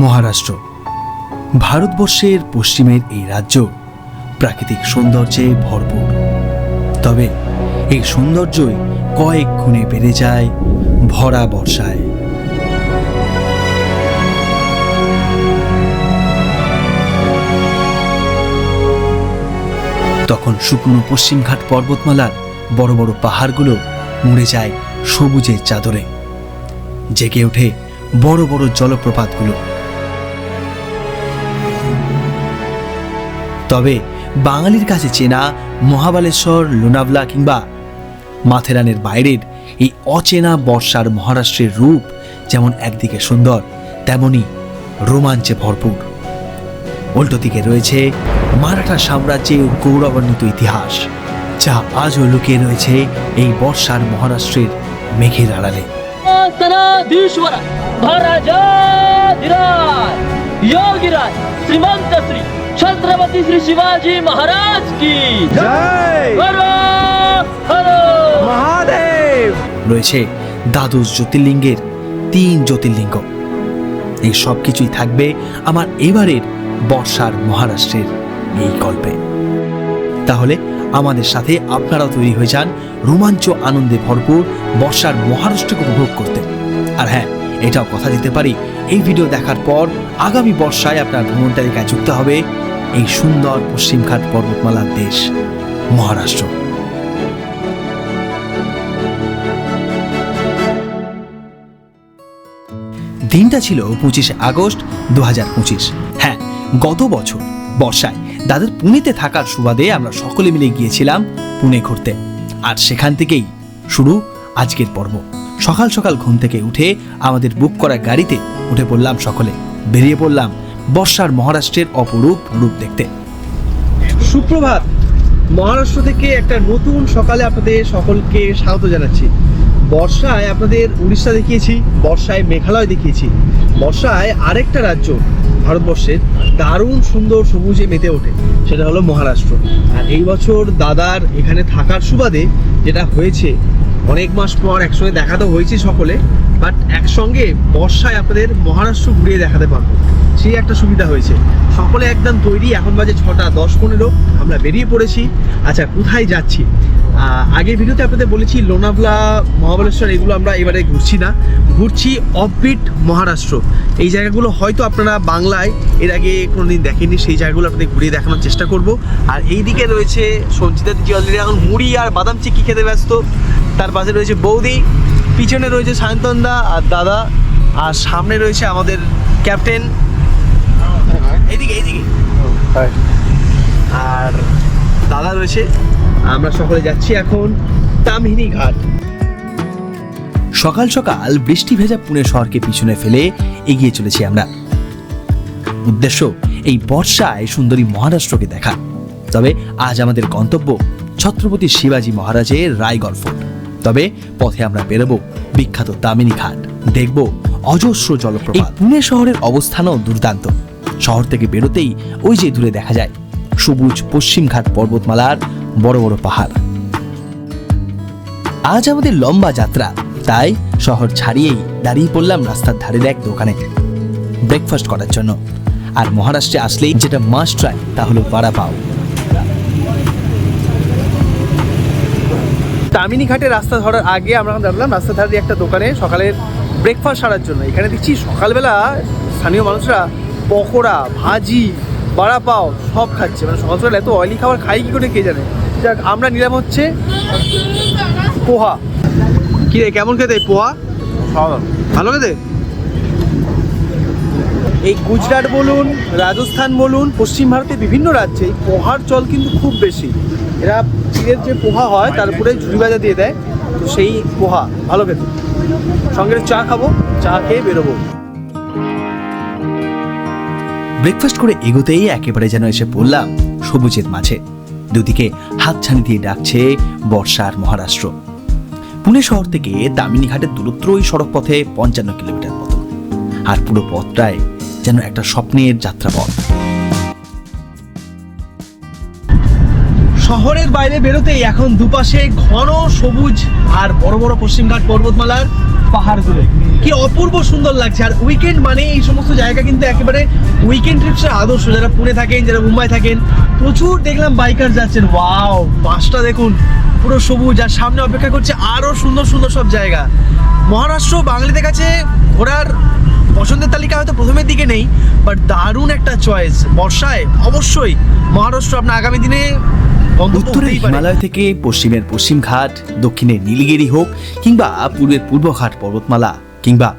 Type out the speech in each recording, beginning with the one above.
মহারাষ্ট্র ভারতবর্ষের পশ্চিমের এই রাজ্য প্রাকৃতিক সৌন্দর্যে ভরপুর। তবে এই সৌন্দর্যই কয়েক গুণে বেড়ে যায় ভরা বর্ষায়। তখন শুকনো পশ্চিমঘাট পর্বতমালার বড় বড় পাহাড়গুলো মুড়ে যায় সবুজের চাদরে, জেগে ওঠে বড় বড় জলপ্রপাতগুলো। তবে বাঙালির কাছে চেনা মহাবালেশ্বর, লোনাভলা কিংবা মাথেরানের বাইরের এই অচেনা বর্ষার মহারাষ্ট্রের রূপ যেমন একদিকে সুন্দর, তেমনি রোমাঞ্চে ভরপুর। উল্টো দিকে রয়েছে মারাঠা সাম্রাজ্যের গৌরবান্বিত ইতিহাস, যা আজও লুকিয়ে রয়েছে এই বর্ষার মহারাষ্ট্রের মেঘের আড়ালে। श्रीमंत श्री छत्रपति श्री शिवाजी महाराज की जय। महादेव রয়েছে দ্বাদশ জ্যোতির্লিঙ্গের 3 জ্যোতির্লিঙ্গ। এই সব কিছুই থাকবে আমার এবারের বর্ষার মহারাষ্ট্রের এই গল্পে। তাহলে আমাদের সাথে আপনারাও তৈরি হয়ে যান রোমাঞ্চ আনন্দে ভরপুর বর্ষার মহারাষ্ট্রকে উপভোগ করতে। আর হ্যাঁ, এটাও কথা দিতে পারি, এই ভিডিও দেখার পর আগামী বর্ষায় আপনার ভ্রমণ তালিকায় যুক্ত হবে এই সুন্দর পশ্চিমঘাট পর্বতমালার দেশ মহারাষ্ট্র। দিনটা ছিল 25 আগস্ট 2025। হ্যাঁ, গত বছর বর্ষায় দাদার পুনেতে থাকার সুবাদে আমরা সকলে মিলে গিয়েছিলাম পুনে ঘুরতে। আর সেখান থেকেই শুরু আজকের পর্ব। সকাল সকাল ঘুম থেকে উঠে আমাদের বুক করা গাড়িতে উঠে পড়লাম, সকলে বেরিয়ে পড়লাম বর্ষার মহারাষ্ট্রের অপরূপ রূপ দেখতে। সুপ্রভাত, মহারাষ্ট্র থেকে একটা নতুন সকালে আপনাদের সকলকে স্বাগত জানাচ্ছি। বর্ষায় আপনাদের উড়িষ্যা দেখিয়েছি, বর্ষায় মেঘালয় দেখিয়েছি, বর্ষায় আরেকটা রাজ্য ভারতবর্ষের দারুণ সুন্দর সবুজে মেতে ওঠে, সেটা হলো মহারাষ্ট্র। আর এই বছর দাদার এখানে থাকার সুবাদে যেটা হয়েছে, অনেক মাস পর একসঙ্গে দেখা তো হয়েছে সকলে, বাট একসঙ্গে বর্ষায় আপনাদের মহারাষ্ট্র ঘুরিয়ে দেখাতে পারবো, সেই একটা সুবিধা হয়েছে। সকলে একদম তৈরি, এখন বাজে 6টা 10-15, আমরা বেরিয়ে পড়েছি। আচ্ছা, কোথায় যাচ্ছি? আগের ভিডিওতে আপনাদের বলেছি লোনাভলা, মহাবালেশ্বর এগুলো আমরা এবারে ঘুরছি না, ঘুরছি অফবিট মহারাষ্ট্র। এই জায়গাগুলো হয়তো আপনারা বাংলায় এর আগে কোনোদিন দেখেননি, সেই জায়গাগুলো আপনাদের ঘুরিয়ে দেখানোর চেষ্টা করব। আর এই দিকে রয়েছে সঞ্চিতা দিদি, অলরেডি এখন মুড়ি আর বাদাম চিক্কি খেতে ব্যস্ত। তার পাশে রয়েছে বৌদি, পিছনে রয়েছে সায়ন্তনদা আর দাদা, আর সামনে রয়েছে আমাদের ক্যাপ্টেন। এইদিকে আর দাদা রয়েছে। আমরা সকলে যাচ্ছি এখন তামহিনী ঘাট। সকাল সকাল বৃষ্টি ভেজা পুনে শহরকে পিছনে ফেলে এগিয়ে চলেছি আমরা। উদ্দেশ্য এই বর্ষায় সুন্দরী মহারাষ্ট্রকে দেখা। তবে আজ আমাদের গন্তব্য ছত্রপতি শিবাজি মহারাজের রায়গড় ফোর্ট। তবে পথে আমরা বেরোবো বিখ্যাত তামিনী ঘাট, দেখব অজস্র জলপ্রপাত। পুনে শহরের অবস্থানও দুর্দান্ত। শহর থেকে বেরোতেই ওই যে দূরে দেখা যায় সবুজ পশ্চিমঘাট পর্বতমালার বড় বড় পাহাড়। আজ আমাদের লম্বা যাত্রা, তাই শহর ছাড়িয়েই দাঁড়িয়ে পড়লাম রাস্তার ধারের এক দোকানে ব্রেকফাস্ট করার জন্য। আর মহারাষ্ট্রে আসলেই যেটা মাস্ট ট্রাই তা হলো বড়া পাও। তামিনী ঘাটে রাস্তা ধরার আগে আমরা দাঁড়ালাম রাস্তার ধারে একটা দোকানে সকালের ব্রেকফাস্ট সারার জন্য। এখানে দেখছি সকালবেলা স্থানীয় মানুষরা পকোড়া, ভাজি, বড়া পাও সব খাচ্ছে। মানে সকাল সকাল এত অয়েলি খাবার খাই কি করে কে জানে। যাক, আমরা নিলাম হচ্ছে পোহা। কি রে, কেমন খেতে পোহা? ভালো খেতে। এই গুজরাট বলুন, রাজস্থান বলুন, পশ্চিম ভারতের বিভিন্ন রাজ্যে এই পোহার চল কিন্তু খুব বেশি। এরা চিড়ের যে পোহা হয় তারপরে ঝুড়ি ভাজা দিয়ে দেয়, তো সেই পোহা ভালো খেতে। সঙ্গে চা খাবো, চা খেয়ে বেরোবো। ব্রেকফাস্ট করে এগোতেই একেবারে যেন এসে পড়লাম সবুজের মাঝে। দুদিকে হাতছানি দিয়ে ডাকছে বর্ষার মহারাষ্ট্র। পুনে শহর থেকে তামিনী ঘাটের দূরত্ব ওই সড়ক পথে 55 কিলোমিটার মতো। আর পুরো পথটায় যেন একটা স্বপ্নের যাত্রাপথ। শহরের বাইরে বেরোতেই এখন দুপাশে ঘন সবুজ আর বড় বড় পশ্চিমঘাট পর্বতমালার পাহাড়গুলো কি অপূর্ব সুন্দর লাগছে। আর উইকেন্ড মানে এই সমস্ত জায়গা কিন্তু একেবারে উইকেন্ড ট্রিপসের আদর্শ। যারা পুনে থাকেন, যারা মুম্বাই থাকেন, প্রচুর দেখলাম বাইকার যাচ্ছেন। ওয়াও, বাসটা দেখুন পুরো সবুজ, আর সামনে অপেক্ষা করছে আরো সুন্দর সুন্দর সব জায়গা। মহারাষ্ট্র বাঙালিদের কাছে ঘোরার পছন্দের তালিকা হয়তো প্রথমের দিকে নেই, বাট দারুণ একটা চয়েস। বর্ষায় অবশ্যই মহারাষ্ট্র আপনার আগামী দিনে উত্তরের হিমালয় থেকে পশ্চিমের পশ্চিমঘাট, দক্ষিণের নীলগিরি হোক কিংবা পূর্বের পূর্বঘাট পর্বতমালা কিংবা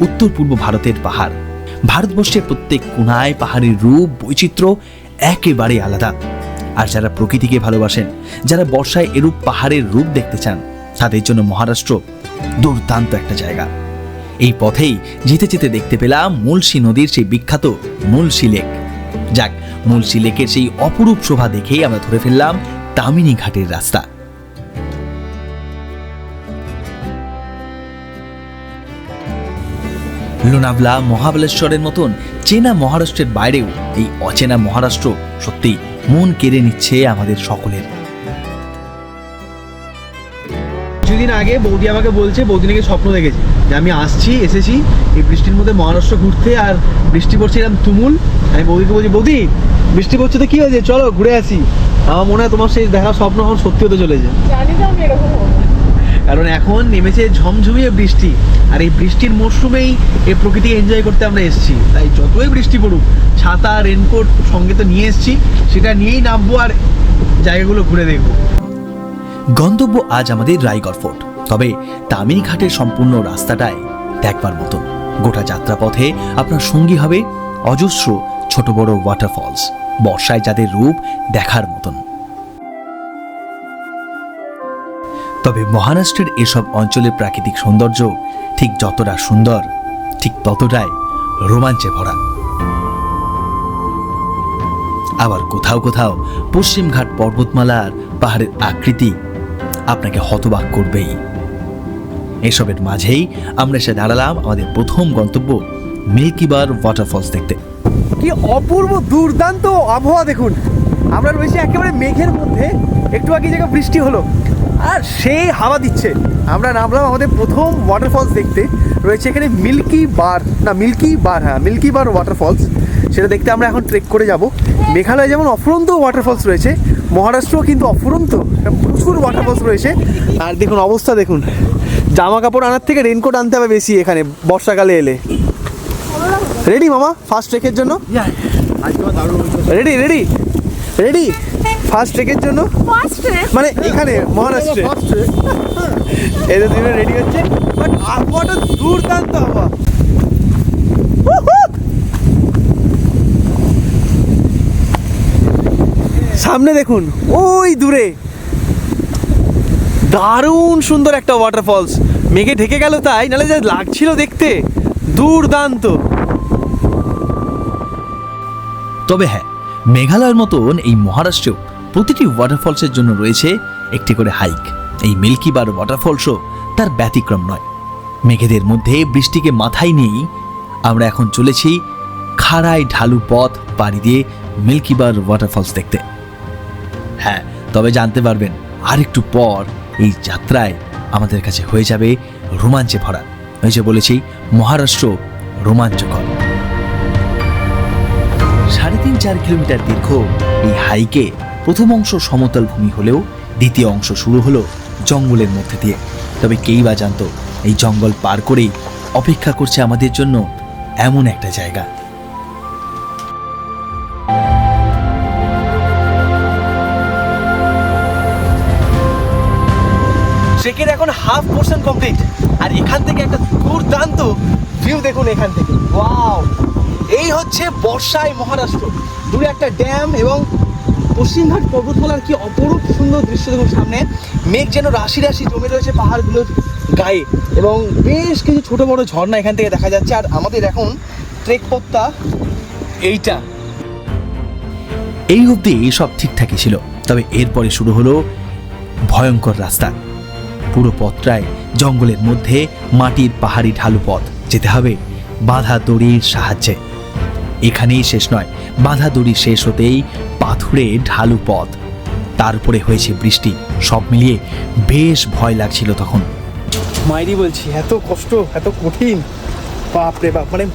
উত্তর পূর্ব ভারতের পাহাড়, ভারতবর্ষের প্রত্যেক কোণায় পাহাড়ের রূপ বৈচিত্র্য একেবারে আলাদা। আর যারা প্রকৃতিকে ভালোবাসেন, যারা বর্ষায় এরূপ পাহাড়ের রূপ দেখতে চান, তাদের জন্য মহারাষ্ট্র দুর্দান্ত একটা জায়গা। এই পথেই যেতে যেতে দেখতে পেলাম মুলশি নদীর সেই বিখ্যাত মুলশি লেক। যাক, মুলশি লেকের সেই অপরূপ শোভা দেখেই আমরা ধরে ফেললাম তামিনী ঘাটের রাস্তা। লোনাভলা, মহাবলেশ্বরের মতন চেনা মহারাষ্ট্রের বাইরেও এই অচেনা মহারাষ্ট্র সত্যি মন কেড়ে নিচ্ছে আমাদের সকলের। কিছুদিন আগে বৌদি আমাকে বলছে, বৌদি নাকি স্বপ্ন দেখেছে যে আমি এসেছি এই বৃষ্টির মধ্যে মহারাষ্ট্র ঘুরতে, আর বৃষ্টি পড়ছে এরকম তুমুল। আমি বৌদিকে বলছি, বৌদি বৃষ্টি পড়ছে তো কি হয়েছে, চলো ঘুরে আসি। আমার মনে হয় তোমার সেই দেখা স্বপ্ন এখন সত্যি হতে চলেছে। জানি না আমি এরকম হবো। কারণ এখন নেমেছে ঝমঝমিয়ে বৃষ্টি, আর এই বৃষ্টির মরশুমেই এই প্রকৃতিকে এনজয় করতে আমরা এসেছি। তাই যতই বৃষ্টি পড়ুক, ছাতা রেনকোট সঙ্গে তো নিয়ে এসেছি, সেটা নিয়েই নামবো আর জায়গাগুলো ঘুরে দেখবো। গন্তব্য আজ আমাদের রায়গড় ফোর্ট। তবে তামিনী ঘাটের সম্পূর্ণ রাস্তাটায় দেখবার মতন। গোটা যাত্রাপথে আপনার সঙ্গী হবে অজস্র ছোট বড় ওয়াটারফলস, বর্ষায় যাদের রূপ দেখার মতন। তবে মহারাষ্ট্রের এসব অঞ্চলের প্রাকৃতিক সৌন্দর্য ঠিক যতটা সুন্দর, ঠিক ততটাই রোমাঞ্চে ভরা। আবার কোথাও কোথাও পশ্চিমঘাট পর্বতমালার পাহাড়ের আকৃতি আপনাকে হতবাক করবেই। এসবের মাঝেই আমরা এসে দাঁড়ালাম আমাদের প্রথম গন্তব্য মিল্কি বার ওয়াটারফলস দেখতে। কি অপূর্ব দুর্দান্ত আবহাওয়া দেখুন। আমরা রয়েছি একেবারে মেঘের মধ্যে, একটু আগে জায়গা বৃষ্টি হলো আর সেই হাওয়া দিচ্ছে। আমরা নামলাম আমাদের প্রথম ওয়াটারফলস দেখতে। রয়েছে এখানে মিল্কি বার ওয়াটারফলস। সেটা দেখতে আমরা এখন ট্রেক করে যাব। মেঘালয় যেমন অফুরন্ত ওয়াটারফলস রয়েছে, মহারাষ্ট্রও কিন্তু অফুরন্ত, প্রচুর ওয়াটারফলস রয়েছে। আর দেখুন অবস্থা দেখুন, জামা কাপড় আনার থেকে রেনকোট আনতে হবে বেশি এখানে বর্ষাকালে এলে। রেডি মামা ফার্স্ট ট্রেকের জন্য? রেডি ফার্স্ট ট্রেকের জন্য? মানে এখানে মহারাষ্ট্রে এদের দুজনে রেডি হচ্ছে। বাট আবহাওয়াটা দুর্দান্ত আবহাওয়া। সামনে দেখুন ওই দূরে দারুণ সুন্দর একটা ওয়াটারফলস। মেঘে ঢেকে গেল তাই, নাহলে যা লাগছিল দেখতে দুর্দান্ত। তবে হ্যাঁ, মেঘালয়ের মতন এই মহারাষ্ট্রেও প্রতিটি ওয়াটারফলসের জন্য রয়েছে একটি করে হাইক। এই মিল্কি বার ওয়াটারফলসও তার ব্যতিক্রম নয়। মেঘেদের মধ্যে বৃষ্টিকে মাথায় নিয়েই আমরা এখন চলেছি খাড়াই ঢালু পথ পাড়ি দিয়ে মিল্কি বার ওয়াটারফলস দেখতে। হ্যাঁ, তবে জানতে পারবেন আরেকটু পর এই যাত্রায় আমাদের কাছে হয়ে যাবে রোমাঞ্চে ভরা। ওই যে বলেছি, মহারাষ্ট্র রোমাঞ্চকর। 3.5-4 কিলোমিটার দীর্ঘ এই হাইকে প্রথম অংশ সমতল ভূমি হলেও দ্বিতীয় অংশ শুরু হলো জঙ্গলের মধ্যে দিয়ে। তবে কেই বা জানতো এই জঙ্গল পার করেই অপেক্ষা করছে আমাদের জন্য এমন একটা জায়গা। ট্রেকের এখন হাফ পোর্শন কমপ্লিট, আর এখান থেকে একটা দুর্দান্ত ভিউ দেখুন এখান থেকে। ওয়াও, এই হচ্ছে বর্ষায় মহারাষ্ট্র। দূরে একটা ড্যাম এবং পশ্চিমঘাট পর্বতমালার কি অপরূপ সুন্দর দৃশ্য দেখুন। সামনে মেঘ যেন রাশি রাশি জমে রয়েছে পাহাড়গুলোর গায়ে, এবং বেশ কিছু ছোট বড় ঝর্ণা এখান থেকে দেখা যাচ্ছে। আর আমাদের এখন ট্রেক পথটা এইটা। এই অবধি সব ঠিকঠাকই ছিল, তবে এরপরে শুরু হলো ভয়ঙ্কর রাস্তা। পুরো পথটায় জঙ্গলের মধ্যে মাটির পাহাড়ি ঢালু পথ, যেতে হবে বাঁধা দড়ির সাহায্যে। এখানেই শেষ নয়, বাঁধা দড়ি শেষ হতেই পাথুরে ঢালু পথ, তারপরে হয়েছে বৃষ্টি। সব মিলিয়ে বেশ ভয় লাগছিল তখন। মাইরি বলছি, এত কষ্ট, এত কঠিন, বাপ রে বাপ, মানে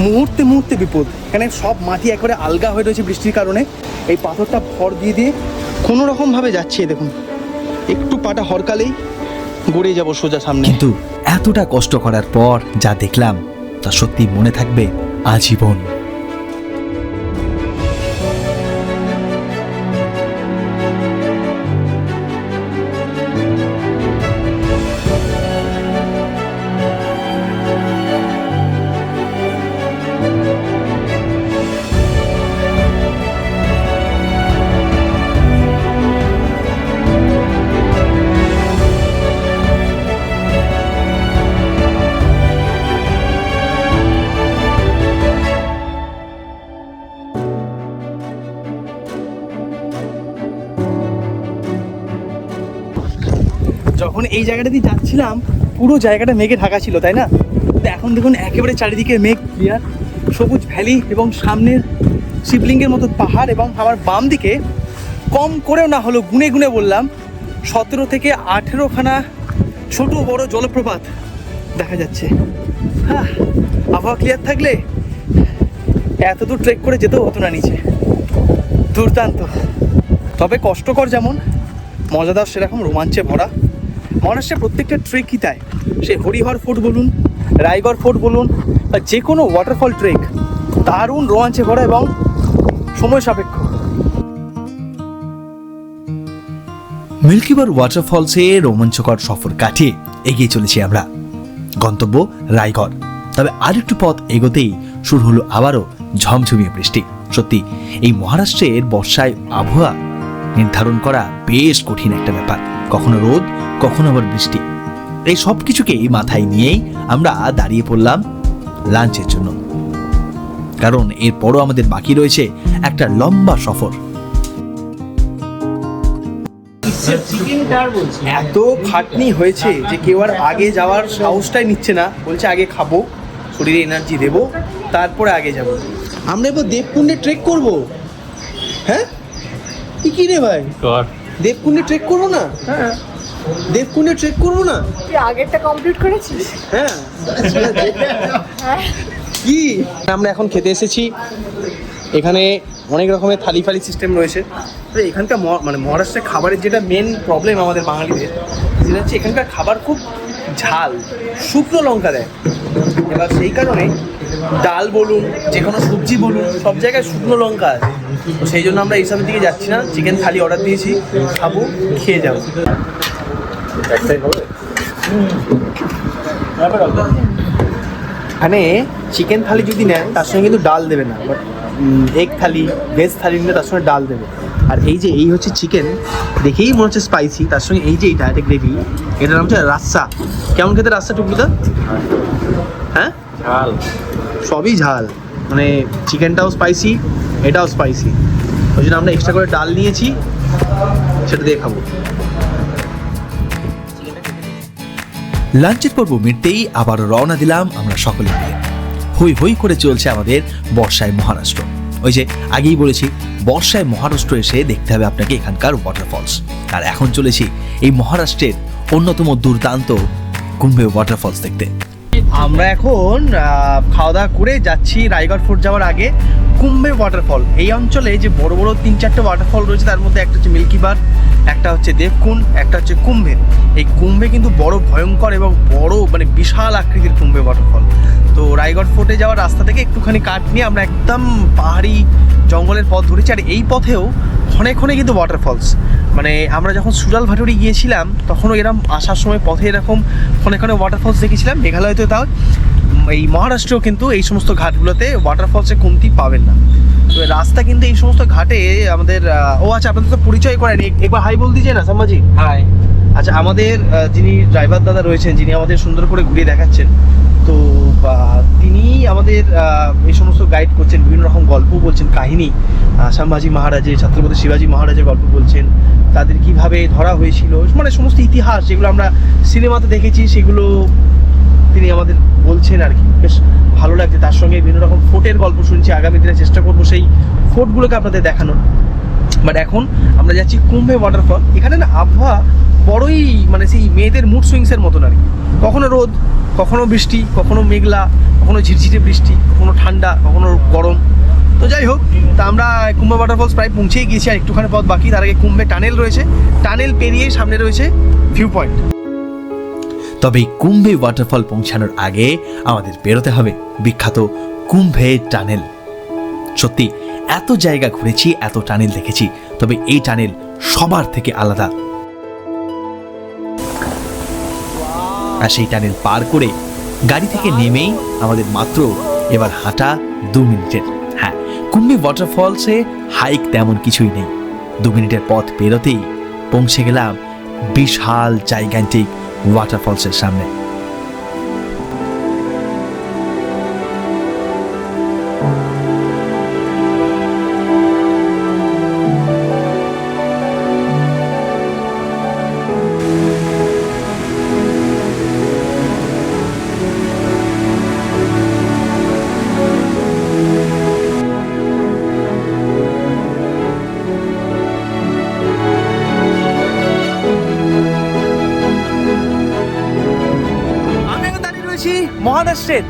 মুহূর্তে মুহূর্তে বিপদ। এখানে সব মাটি একবারে আলগা হয়ে রয়েছে বৃষ্টির কারণে। এই পাথরটা ভর দিয়ে দিয়ে কোনো রকমভাবে যাচ্ছে, দেখুন একটু পাটা হরকালেই গড়িয়ে যাব সোজা সামনে। কিন্তু এতটা কষ্ট করার পর যা দেখলাম তা সত্যি মনে থাকবে আজীবন। যখন এই জায়গাটা দিয়ে যাচ্ছিলাম পুরো জায়গাটা মেঘে ঢাকা ছিল, তাই না? তো এখন দেখুন একেবারে চারিদিকে মেঘ ক্লিয়ার, সবুজ ভ্যালি এবং সামনের শিবলিঙ্গের মতো পাহাড়, এবং আমার বাম দিকে কম করেও না হলো গুনে গুনে বললাম 17 থেকে 18খানা ছোট বড় জলপ্রপাত দেখা যাচ্ছে। আবহাওয়া ক্লিয়ার থাকলে এত দূর ট্রেক করে যেতেও হতো না নিচে। দুর্দান্ত, তবে কষ্টকর যেমন, মজাদার সেরকম, রোমাঞ্চে ভরা। মহারাষ্ট্রের প্রত্যেকটা ট্রেকই তাই, সে হরিহর ফোর্ট বলুন, রায়গড় ফোর্ট বলুন, বা যে কোনো ওয়াটারফল ট্রেক দারুণ রোমাঞ্চে ভরা এবং সময় সাপেক্ষ। মিল্কিবার ওয়াটারফলসে রোমাঞ্চকর সফর কাটিয়ে এগিয়ে চলেছি আমরা, গন্তব্য রায়গড়। তবে আরেকটু পথ এগোতেই শুরু হলো আবারও ঝমঝমিয়ে বৃষ্টি। সত্যি এই মহারাষ্ট্রের বর্ষায় আবহাওয়া নির্ধারণ করা বেশ কঠিন একটা ব্যাপার, কখনো রোদ কখনো আবার বৃষ্টি। এই সব কিছুকেই মাথায় নিয়েই আমরা দাঁড়িয়ে পড়লাম লাঞ্চের জন্য, কারণ এরপরও আমাদের বাকি রয়েছে একটা লম্বা সফর। এত খাটনি হয়েছে যে কেউ আর আগে যাওয়ার সাহসটাই নিচ্ছে না, বলছে আগে খাবো, শরীরে এনার্জি দেবো, তারপরে আগে যাব। আমরা এবার দেবকুণ্ডে ট্রেক করব। হ্যাঁ কি রে ভাই, দেবকুণ্ডে ট্রেক করবো না? হ্যাঁ, দেবকুণ্ডে ট্রেক করবো না? তুই আগেরটা কমপ্লিট করেছিস? হ্যাঁ। কি আমরা এখন খেতে এসেছি, এখানে অনেক রকমের থালি ফালি সিস্টেম রয়েছে। তো এখানকার মানে মহারাষ্ট্রের খাবারের যেটা মেন প্রবলেম আমাদের বাঙালিদের, সেটা হচ্ছে এখানকার খাবার খুব ঝাল, শুকনো লঙ্কা দেয়। এবার সেই কারণে ডাল বলুন, যে কোনো সবজি বলুন, সব জায়গায় শুকনো লঙ্কা আছে। তো সেই জন্য আমরা এইসবের দিকে যাচ্ছি না, চিকেন থালি অর্ডার দিয়েছি, খাবো, খেয়ে যাবো। এখানে চিকেন থালি যদি নেন তার সঙ্গে কিন্তু ডাল দেবে না, বাট এগ থালি, ভেজ থালি নিলে তার সঙ্গে ডাল দেবে। আর এই হচ্ছে চিকেন, দেখেই মনে হচ্ছে স্পাইসি, তার সঙ্গে এই যে এটা গ্রেভি, এটার নাম হচ্ছে রাস্সা। কেমন খেতে রাস্সা টুকলুদা? হ্যাঁ, ঝাল, সবই ঝাল, মানে চিকেনটাও স্পাইসি, এটাও স্পাইসি। ওই জন্য আমরা এক্সট্রা করে ডাল নিয়েছি, সেটা দিয়ে খাবো। লাঞ্চের পর্ব মিটতেই আবারও রওনা দিলাম আমরা সকলে মিলে। হই হই করে চলছে আমাদের বর্ষায় মহারাষ্ট্র। ওই যে আগেই বলেছি, বর্ষায় মহারাষ্ট্র এসে দেখতে হবে আপনাকে এখানকার ওয়াটারফলস। আর এখন চলেছি এই মহারাষ্ট্রের অন্যতম দুর্দান্ত কুম্ভে ওয়াটারফলস দেখতে। আমরা এখন খাওয়া দাওয়া করে যাচ্ছি রায়গড় ফোর্ট যাওয়ার আগে কুম্ভে ওয়াটারফল। এই অঞ্চলে যে বড় বড় 3-4টে ওয়াটারফল রয়েছে, তার মধ্যে একটা হচ্ছে মিল্কিবার, একটা হচ্ছে দেবকুণ্ড, একটা হচ্ছে কুম্ভে। এই কুম্ভে কিন্তু বড় ভয়ঙ্কর এবং বড় মানে বিশাল আকৃতির কুম্ভে ওয়াটারফল। তো রায়গড় ফোর্টে যাওয়ার রাস্তা থেকে একটুখানি কাট নিয়ে আমরা একদম পাহাড়ি জঙ্গলের পথ ধরেছি। আর এই পথেও ক্ষণে ক্ষণে কিন্তু ওয়াটারফলস, মানে আমরা যখন সুজাল ভাটুরি গিয়েছিলাম তখনও এরকম আসার সময় পথে এরকম ক্ষণে ক্ষণে ওয়াটারফলস দেখেছিলাম। মেঘালয়তে তাও, এই মহারাষ্ট্রেও কিন্তু এই সমস্ত ঘাটগুলোতে ওয়াটারফলসে কমতি পাবেন না। তো রাস্তা কিন্তু এই সমস্ত ঘাটে আমাদের আচ্ছা, আপনাদের তো পরিচয় করেন, একবার হাই বল দিয়েছে না সাম্মাজি? হাই। আচ্ছা, আমাদের যিনি ড্রাইভার দাদা রয়েছেন, যিনি আমাদের সুন্দর করে ঘুরিয়ে দেখাচ্ছেন, তো তিনি আমাদের এই সমস্ত গাইড করছেন, বিভিন্ন রকম গল্প বলছেন, কাহিনী, সম্ভাজি মহারাজের, ছত্রপতি শিবাজি মহারাজের গল্প বলছেন, তাদের কিভাবে ধরা হয়েছিল, মানে সমস্ত ইতিহাস যেগুলো আমরা সিনেমাতে দেখেছি সেগুলো তিনি আমাদের বলছেন আর কি। বেশ ভালো লাগছে। তার সঙ্গে বিভিন্ন রকম ফোর্টের গল্প শুনছি, আগামী দিনে চেষ্টা করবো সেই ফোর্টগুলোকে আপনাদের দেখানোর। বাট এখন আমরা যাচ্ছি কুম্ভে ওয়াটারফল। এখানে না আবহাওয়া বড়ই মানে সেই মেয়েদের মুড সুইংসের মতন আর কি। কখনো রোদ, কখনো বৃষ্টি, কখনো মেঘলা, কখনো ঝিরঝিরে বৃষ্টি, কখনো ঠান্ডা, কখনো গরম। তো যাই হোক, তা আমরা কুম্ভে ওয়াটারফলস প্রায় পৌঁছেই গিয়েছি, আর একটুখানি পথ বাকি। তার আগে কুম্ভে টানেল রয়েছে, টানেল পেরিয়ে সামনে রয়েছে ভিউ পয়েন্ট। তবে কুম্ভে ওয়াটারফল পৌঁছানোর আগে আমাদের বেরোতে হবে বিখ্যাত কুম্ভে টানেল। সত্যি এত জায়গা ঘুরেছি, এত টানেল দেখেছি, তবে এই টানেল সবার থেকে আলাদা। আর সেই টানেল পার করে গাড়ি থেকে নেমেই আমাদের মাত্র এবার হাঁটা 2 মিনিটের। হ্যাঁ, কুম্ভে ওয়াটারফলসে হাইক তেমন কিছুই নেই। 2 মিনিটের পথ পেরোতেই পৌঁছে গেলাম বিশাল জাইগান্টিক ওয়াটারফলসের সামনে। মহারাষ্ট্রের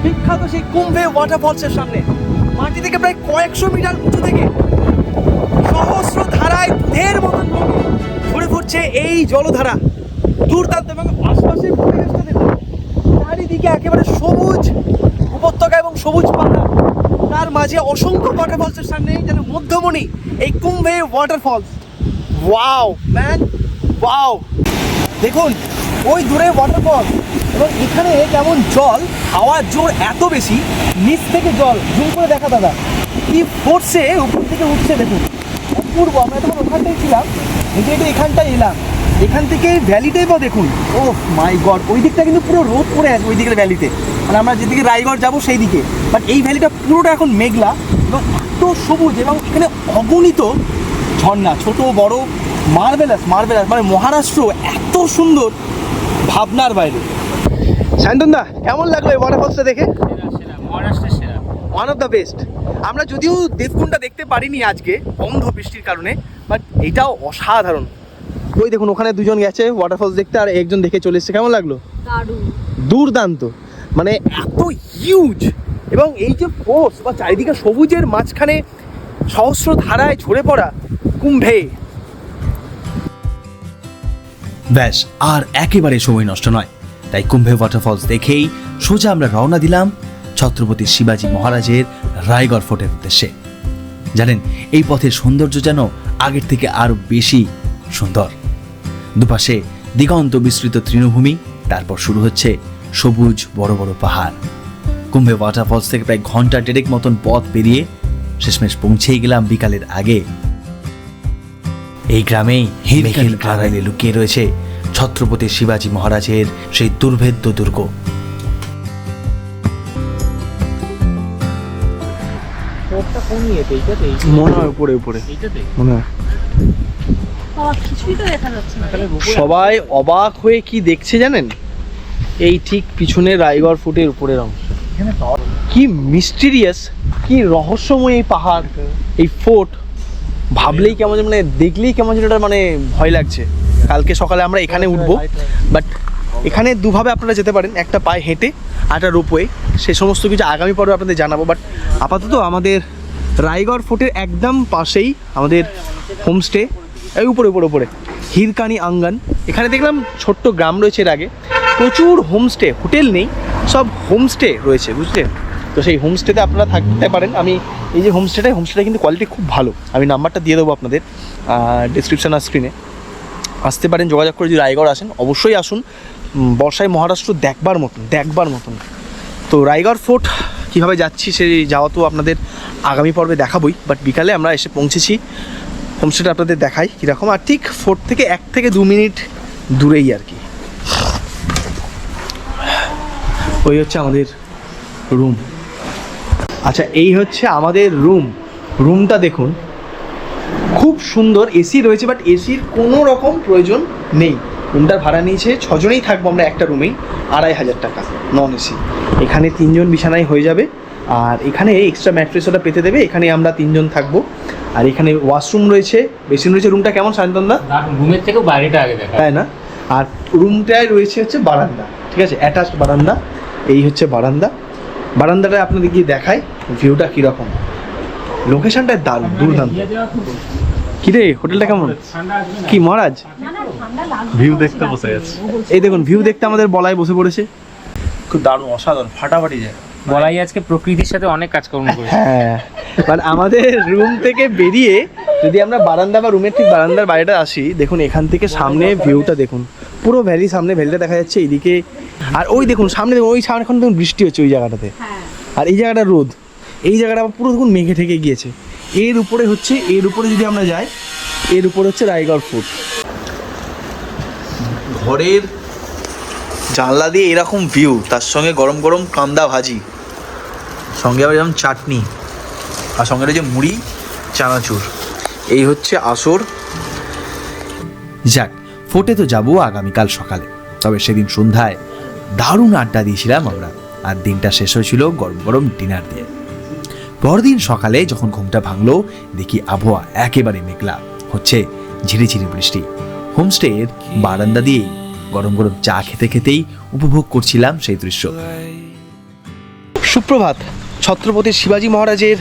বিখ্যাত সেই কুম্ভে ওয়াটারফলসের সামনে, মাটি থেকে প্রায় কয়েকশো মিটার উঁচু থেকে সহস্র ধারায় দুধের মতন ঘুরে ফুটছে এই জলধারা। দুর্দান্ত, এবং আশপাশের পরিবেশটা দেখুন, চারিদিকে একেবারে সবুজ উপত্যকা এবং সবুজ পাহাড়, তার মাঝে অসংখ্য ওয়াটারফলসের সামনে যেন মধ্যমণি এই কুম্ভে ওয়াটারফলস। Wow man, wow! দেখুন ওই দূরে ওয়াটারফল, এবং এখানে যেমন জল, হাওয়ার জোর এত বেশি, নিচ থেকে জল জুম করে দেখা দাদা কি ফোর্সে উপর থেকে উঠছে। দেখুন অপূর্ব। আমরা তখন ওখানটাই ছিলাম, হেঁটে হেঁটে এখানটায় এলাম, এখান থেকে ভ্যালিটাই বা দেখুন। ও মাই গড, ওই দিকটা কিন্তু পুরো রোদ পড়ে আছে ওই দিকের ভ্যালিতে, মানে আমরা যেদিকে রায়গড় যাবো সেই দিকে। বাট এই ভ্যালিটা পুরোটা এখন মেঘলা এবং এত সবুজ, এবং এখানে অগণিত ঝর্ণা, ছোট বড়, মার্বেলাস মার্বেলাস, মানে মহারাষ্ট্র এত সুন্দর, ভাবনার বাইরে। শান্তনদা, কেমন লাগলো এই ওয়াটারফলসটা দেখে? One of the best. আমরা যদিও দেবকুণ্ডটা দেখতে পারিনি আজকে বন্ধ বৃষ্টির কারণে, বাট এটাও অসাধারণ। ওই দেখুন ওখানে দুজন গেছে ওয়াটারফলস দেখতে, আর একজন দেখে চলে এসছে। কেমন লাগলো? দুর্দান্ত, মানে এত হিউজ, এবং এই যে ফোর্স বা চারিদিকে সবুজের মাঝখানে সহস্র ধারায় ঝরে পড়া কুম্ভে। ব্যাস, আর একেবারে সময় নষ্ট নয়। তাই কুম্ভে ওয়াটারফলস দেখেই সোজা আমরা রওনা দিলাম ছত্রপতি শিবাজী মহারাজের রায়গড় ফোর্টের উদ্দেশ্যে। জানেন, এই পথের সৌন্দর্য যেন আগের থেকে আরো বেশি সুন্দর। দুপাশে দিগন্ত বিস্তৃত তৃণভূমি, তারপর শুরু হচ্ছে সবুজ বড় বড় পাহাড়। কুম্ভে ওয়াটারফলস থেকে প্রায় ঘন্টা দেড়েক মতন পথ পেরিয়ে শেষমেশ পৌঁছেই গেলাম বিকালের আগে এই গ্রামেই। মেঘের আড়ালে লুকিয়ে রয়েছে ছত্রপতি শিবাজী মহারাজের সেই দুর্ভেদ্য দুর্গ। মনে হয় উপরে উপরে মনে হয়। কিছুই তো দেখা যাচ্ছে না। সবাই অবাক হয়ে কি দেখছে জানেন? এই ঠিক পিছনে রায়গড় ফোর্টের উপরের অংশ। কি মিস্টিরিয়াস, কি রহস্যময় এই পাহাড়, এই ফোর্ট। ভাবলেই কেমন, মানে দেখলেই কেমন যেন মানে ভয় লাগছে। কালকে সকালে আমরা এখানে উঠবো, বাট এখানে দুভাবে আপনারা যেতে পারেন, একটা পায়ে হেঁটে, একটা রোপওয়ে। সে সমস্ত কিছু আগামী পর্বে আপনাদের জানাবো। বাট আপাতত আমাদের রায়গড় ফোর্টের একদম পাশেই আমাদের হোমস্টে, এই উপরে উপরে উপরে হিরকানি আঙ্গান। এখানে দেখলাম ছোট্ট গ্রাম রয়েছে, এর আগে প্রচুর হোমস্টে, হোটেল নেই, সব হোমস্টে রয়েছে, বুঝলেন তো? সেই হোমস্টেতে আপনারা থাকতে পারেন। আমি এই যে হোমস্টেটা কিন্তু কোয়ালিটি খুব ভালো। আমি নাম্বারটা দিয়ে দেবো আপনাদের ডিসক্রিপশন আর স্ক্রিনে। আসতে পারেন, যোগাযোগ করে যদি রায়গড় আসেন অবশ্যই আসুন। বর্ষায় মহারাষ্ট্র দেখবার মতন। তো রায়গড় ফোর্ট কীভাবে যাচ্ছি সেই যাওয়া তো আপনাদের আগামী পর্বে দেখাবই। বাট বিকালে আমরা এসে পৌঁছেছি, হোমস্টেটা আপনাদের দেখাই কীরকম। আর ঠিক ফোর্ট থেকে 1 থেকে 2 মিনিট দূরেই আর কি। ওই হচ্ছে আমাদের রুম। আচ্ছা, এই হচ্ছে আমাদের রুমটা দেখুন, খুব সুন্দর। এসি রয়েছে, বাট এসির কোনো রকম প্রয়োজন নেই। রুমটার ভাড়া নিয়েছে, 6 জনেই থাকবো আমরা একটা রুমেই, 2500 টাকা নন এসি। এখানে 3 জন বিছানায় হয়ে যাবে, আর এখানে এক্সট্রা ম্যাট্রেস ওটা পেতে দেবে। এখানে আমরা 3 জন থাকবো, আর এখানে ওয়াশরুম রয়েছে, বেসিন রয়েছে। রুমটা কেমন শান্তনদা? রুমের থেকেও বাড়িটা আগে দেখা তাই না? আর রুমটায় রয়েছে হচ্ছে বারান্দা, ঠিক আছে, অ্যাটাচড বারান্দা। এই হচ্ছে বারান্দা। বারান্দাটা আপনাদের গিয়ে দেখাই ভিউটা কীরকম। লোকেশনটা দারুণ, দুর্দান্ত। কিরে হোটেলটা কেমন? কি মহারাজ ভিউ দেখতে বসে গেছে। এই দেখুন ভিউ দেখতে আমাদের বলাই বসে পড়েছে। খুব দারুণ, অসাধারণ, ফাটাফাটি যায়। বলাই আজকে প্রকৃতির সাথে অনেক কাজকর্ম করেছে। হ্যাঁ, মানে আমাদের রুম থেকে বেরিয়ে যদি আমরা বারান্দা বা রুমের ঠিক বারান্দার বাইরেটা আসি, দেখুন এখান থেকে সামনে ভিউটা দেখুন, পুরো ভ্যালি, সামনে ভ্যালিটা দেখা যাচ্ছে এইদিকে। আর ওই দেখুন সামনে, দেখুন ওই সামনে এখন দেখুন বৃষ্টি হচ্ছে ওই জায়গাটাতে, আর এই জায়গাটা রোদ, এই জায়গাটা আবার পুরো দেখুন মেঘে ঠেকে গিয়েছে। এর উপরে হচ্ছে, এর উপরে যদি আমরা যাই, এর উপরে হচ্ছে রায়গড় ফোর্ট। ঘরের জানলা দিয়ে এরকম ভিউ, তার সঙ্গে গরম গরম কান্দা ভাজি, সঙ্গে আবার যেমন চাটনি, আর সঙ্গে রয়েছে মুড়ি, চানাচুর। এই হচ্ছে আসর। যাক, ফোর্টে তো যাবো আগামীকাল সকালে। তবে সেদিন সন্ধ্যায় দারুণ আড্ডা দিয়েছিলাম আমরা, আর দিনটা শেষ হয়েছিল গরম গরম ডিনার দিয়ে। পরদিন সকালে যখন ঘুমটা ভাঙলো, দেখি আবহাওয়া একেবারে মেঘলা, হচ্ছে ঝিরিঝিরি বৃষ্টি। হোমস্টের বারান্দা দিয়ে গরম গরম চা খেতে খেতেই উপভোগ করছিলাম সেই দৃশ্য। সুপ্রভাত। ছত্রপতি শিবাজি মহারাজের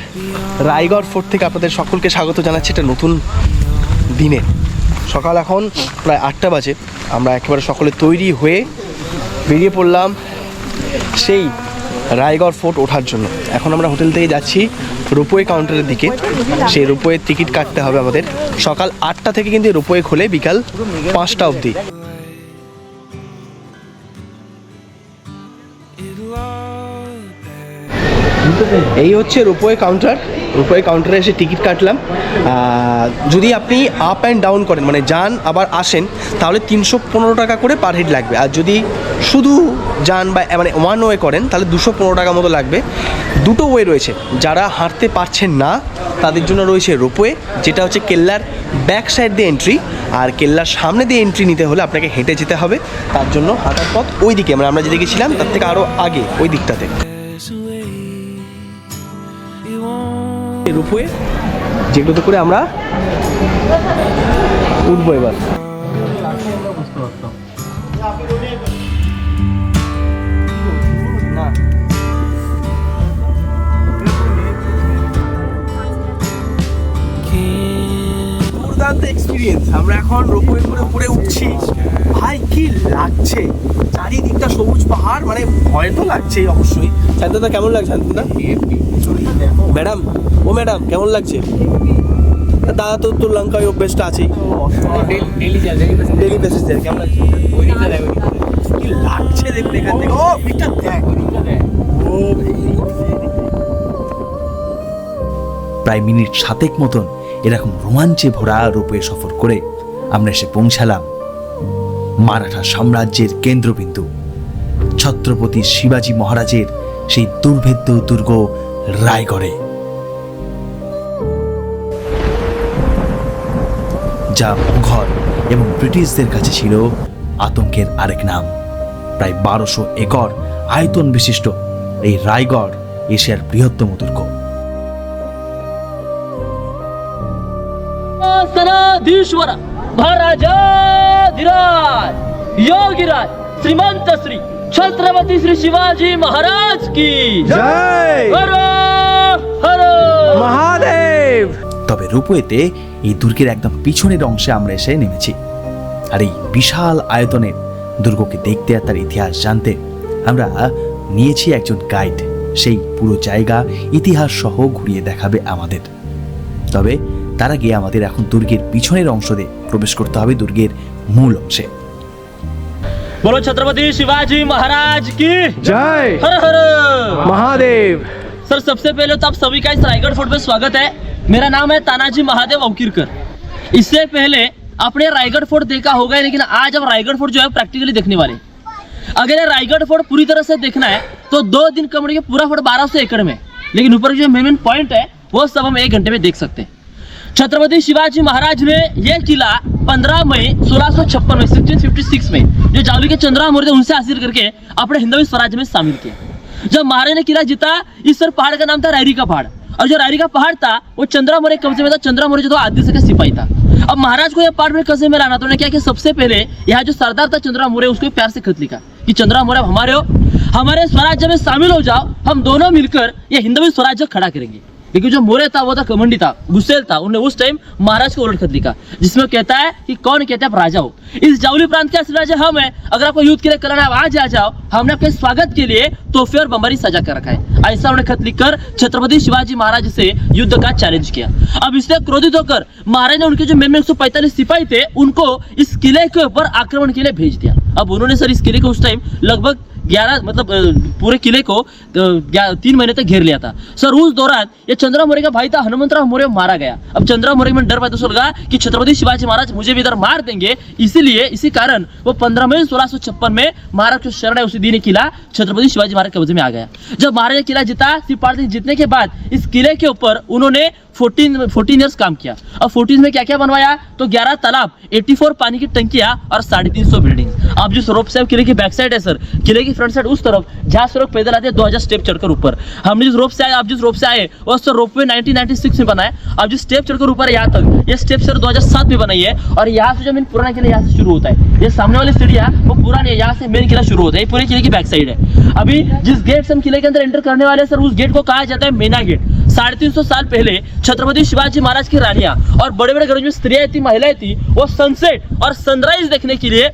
রায়গড় ফোর্ট থেকে আপনাদের সকলকে স্বাগত জানাচ্ছি একটা নতুন দিনে। সকাল এখন প্রায় 8টা বাজে। আমরা একেবারে সকলে তৈরি হয়ে বেরিয়ে পড়লাম সেই রায়গড় ফোর্ট ওঠার জন্য। এখন আমরা হোটেল থেকে যাচ্ছি রোপওয়ে কাউন্টারের দিকে। সেই রোপওয়ের টিকিট কাটতে হবে আমাদের। সকাল 8টা থেকে কিন্তু রোপওয়ে খোলে বিকাল 5টা অবধি। এই হচ্ছে রোপওয়ে কাউন্টার। রোপওয়ে কাউন্টারে এসে টিকিট কাটলাম। যদি আপনি আপ অ্যান্ড ডাউন করেন, মানে যান আবার আসেন, তাহলে 315 টাকা করে পার হেড লাগবে। আর যদি শুধু যান বা মানে ওয়ান ওয়ে করেন, তাহলে 215 টাকা মতো লাগবে। দুটো ওয়ে রয়েছে। যারা হাঁটতে পারছেন না তাদের জন্য রয়েছে রোপওয়ে, যেটা হচ্ছে কেল্লার ব্যাক সাইড দিয়ে এন্ট্রি। আর কেল্লার সামনে দিয়ে এন্ট্রি নিতে হলে আপনাকে হেঁটে যেতে হবে। তার জন্য হাঁটার পথ ওই দিকে, মানে আমরা যেদিকে ছিলাম তার থেকে আরও আগে ওই দিকটাতে রোপওয়ে, যেগুলোতে করে আমরা উঠবো এবার। দুর্দান্ত এক্সপিরিয়েন্স। আমরা এখন রোপওয়ে করে উপরে উঠছি। ভাই কি লাগছে, চারিদিকটা সবুজ পাহাড়, মানে ভয় তো লাগছেই অবশ্যই। শান্তদা কেমন লাগছে? শান্তদা, ম্যাডাম, ও ম্যাডাম কেমন লাগছে? দাদা তো তোর লঙ্কায় অভ্যেসটা আছেই, ডেলি বেসিস দেয়। কেমন লাগছে? কি লাগছে দেখুন এখান থেকে। ও পিকটা দেখ, ও প্রায় মিনিট 7 মতন এরকম রোমাঞ্চে ভরা রোপওয়ে সফর করে আমরা এসে পৌঁছালাম মারাঠা সাম্রাজ্যের কেন্দ্রবিন্দু, ছত্রপতি শিবাজি মহারাজের সেই দুর্ভেদ্য দুর্গ রায়গড়ে, যা মুঘল এবং ব্রিটিশদের কাছে ছিল আতঙ্কের আরেক নাম। প্রায় 1200 একর আয়তন বিশিষ্ট এই রায়গড় এশিয়ার বৃহত্তম দুর্গ। सनाधीश्वर महाराजाधिराज योगीराज श्रीमंत श्री छत्रपति श्री शिवाजी महाराज की জয় हर हर মহাদেব। তবে রোপওয়েতে এই দুর্গের একদম পিছনের অংশে আমরা এসে নেমেছি। আর এই বিশাল আয়তনের দুর্গকে দেখতে আর তার ইতিহাস জানতে আমরা নিয়েছি একজন গাইড। সেই পুরো জায়গা ইতিহাস সহ ঘুরিয়ে দেখাবে আমাদের। তবে তার আগে আমাদের এখন দুর্গের পিছনের অংশ দিয়ে প্রবেশ করতে হবে দুর্গের মূল অংশে। बोलो छत्रपति शिवाजी महाराज की জয় हर हर মহাদেব। सर सबसे पहले तो आप सभी का इस रायगढ़ फोर्ट पे स्वागत है। मेरा नाम है तानाजी महादेव औकीरकर। इससे पहले आपने रायगढ़ फोर्ट देखा होगा, लेकिन आज हम रायगढ़ फोर्ट जो है प्रैक्टिकली देखने वाले। अगर ये रायगढ़ फोर्ट पूरी तरह से देखना है तो 2 दिन कम लगेगा। पूरा फोर्ट 1200 एकड़ में, लेकिन ऊपर जो मेन पॉइंट है वो सब हम 1 घंटे में देख सकते हैं। छत्रपति शिवाजी महाराज ने यह किला 15 मई 1656 में 1656 में जो जावली के चंद्रहार मौर्य उनसे हासिल करके अपने हिंदवी स्वराज में शामिल किया। जब महाराज ने किला जीता, इस सर पहाड़ का नाम था रैरी का पहाड़, और जो रैरी का पहाड़ था वो चंद्रा मौर्य कब्जे में था। चंद्रा मौर्य जो था आदित्य का सिपाही था। अब महाराज को यह पहाड़ में कब्जे में लाना, तो उन्होंने क्या कि सबसे पहले यहाँ जो सरदार था चंद्रा मौर्य, उसको प्यार से खत लिखा कि चंद्रा मौर्य हमारे हो, हमारे स्वराज्य में शामिल हो जाओ, हम दोनों मिलकर ये हिंदवी स्वराज्य खड़ा करेंगे। लेकिन जो मौर्य था वो था कमंडी था, गुस्सेल था। उन्होंने उस टाइम महाराज को उलट खत लिखा जिसमें कहता है कि कौन कहता है आप राजा हो, इस जावली प्रांत के असली राजा हम हैं, अगर आपको युद्ध के लिए कराना है आप आज आ जाओ, हमने आपके स्वागत के लिए तोहफे और बम्बारी सजा कर रखा है। ऐसा उन्होंने खत लिखकर छत्रपति शिवाजी महाराज से युद्ध का चैलेंज किया। अब इससे क्रोधित होकर महाराज ने उनके जो मेन 145 सिपाही थे उनको इस किले के ऊपर आक्रमण के लिए भेज दिया। अब उन्होंने सर इस किले को उस टाइम लगभग 11 मतलब पूरे किले को 3 महीने तक घेर लिया था सर। उस दौरान ये चंद्रा मौर्य का भाई था हनुमंतराव मौर्य मारा गया। अब चंद्रा मौर्य में डर पैदा हो लगा कि छत्रपति शिवाजी महाराज मुझे भी इधर मार देंगे, इसीलिए इसी कारण वो 15 मई 1656 में महाराज जो शरण है उसी दिन किला छत्रपति शिवाजी महाराज के कब्जे में आ गया। जब महाराज ने किला जीता, सिर्फ 5 दिन जीतने के बाद इस किले के ऊपर उन्होंने 14 इयर्स काम किया। अब 14 में क्या क्या बनवाया, तो 11 तालाब, 84 पानी की टंकियां और 350 बिल्डिंग। अब जिस रोप से किले की बैक साइड है सर, किले की फ्रंट साइड उस तरफ जहां से लोग पैदल आते हैं 2000 स्टेप चढ़कर ऊपर, हमने जिस रोप से आए, आप जिस रोप से आए वो सर रोपवे 1996 में बना है। अब जिस स्टेप चढ़कर ऊपर यहाँ तक, ये स्टेप सर 2007 में बनाई है। और यहाँ से जो मेन पुराना किला यहाँ से शुरू होता है, ये सामने वाली सीढ़ियां वो पुरानी है, यहाँ से मेन किला शुरू होता है, पूरे किले की बैक साइड है। अभी जिस गेट से हम किले के अंदर एंटर करने वाले सर, उस गेट को कहा जाता है मेना गेट। 350 साल पहले छत्रपति शिवाजी महाराज की रानियां और बड़े बड़े घरों में स्त्रियां थी, महिलाएं थी, वो सनसेट और सनराइज देखने के लिए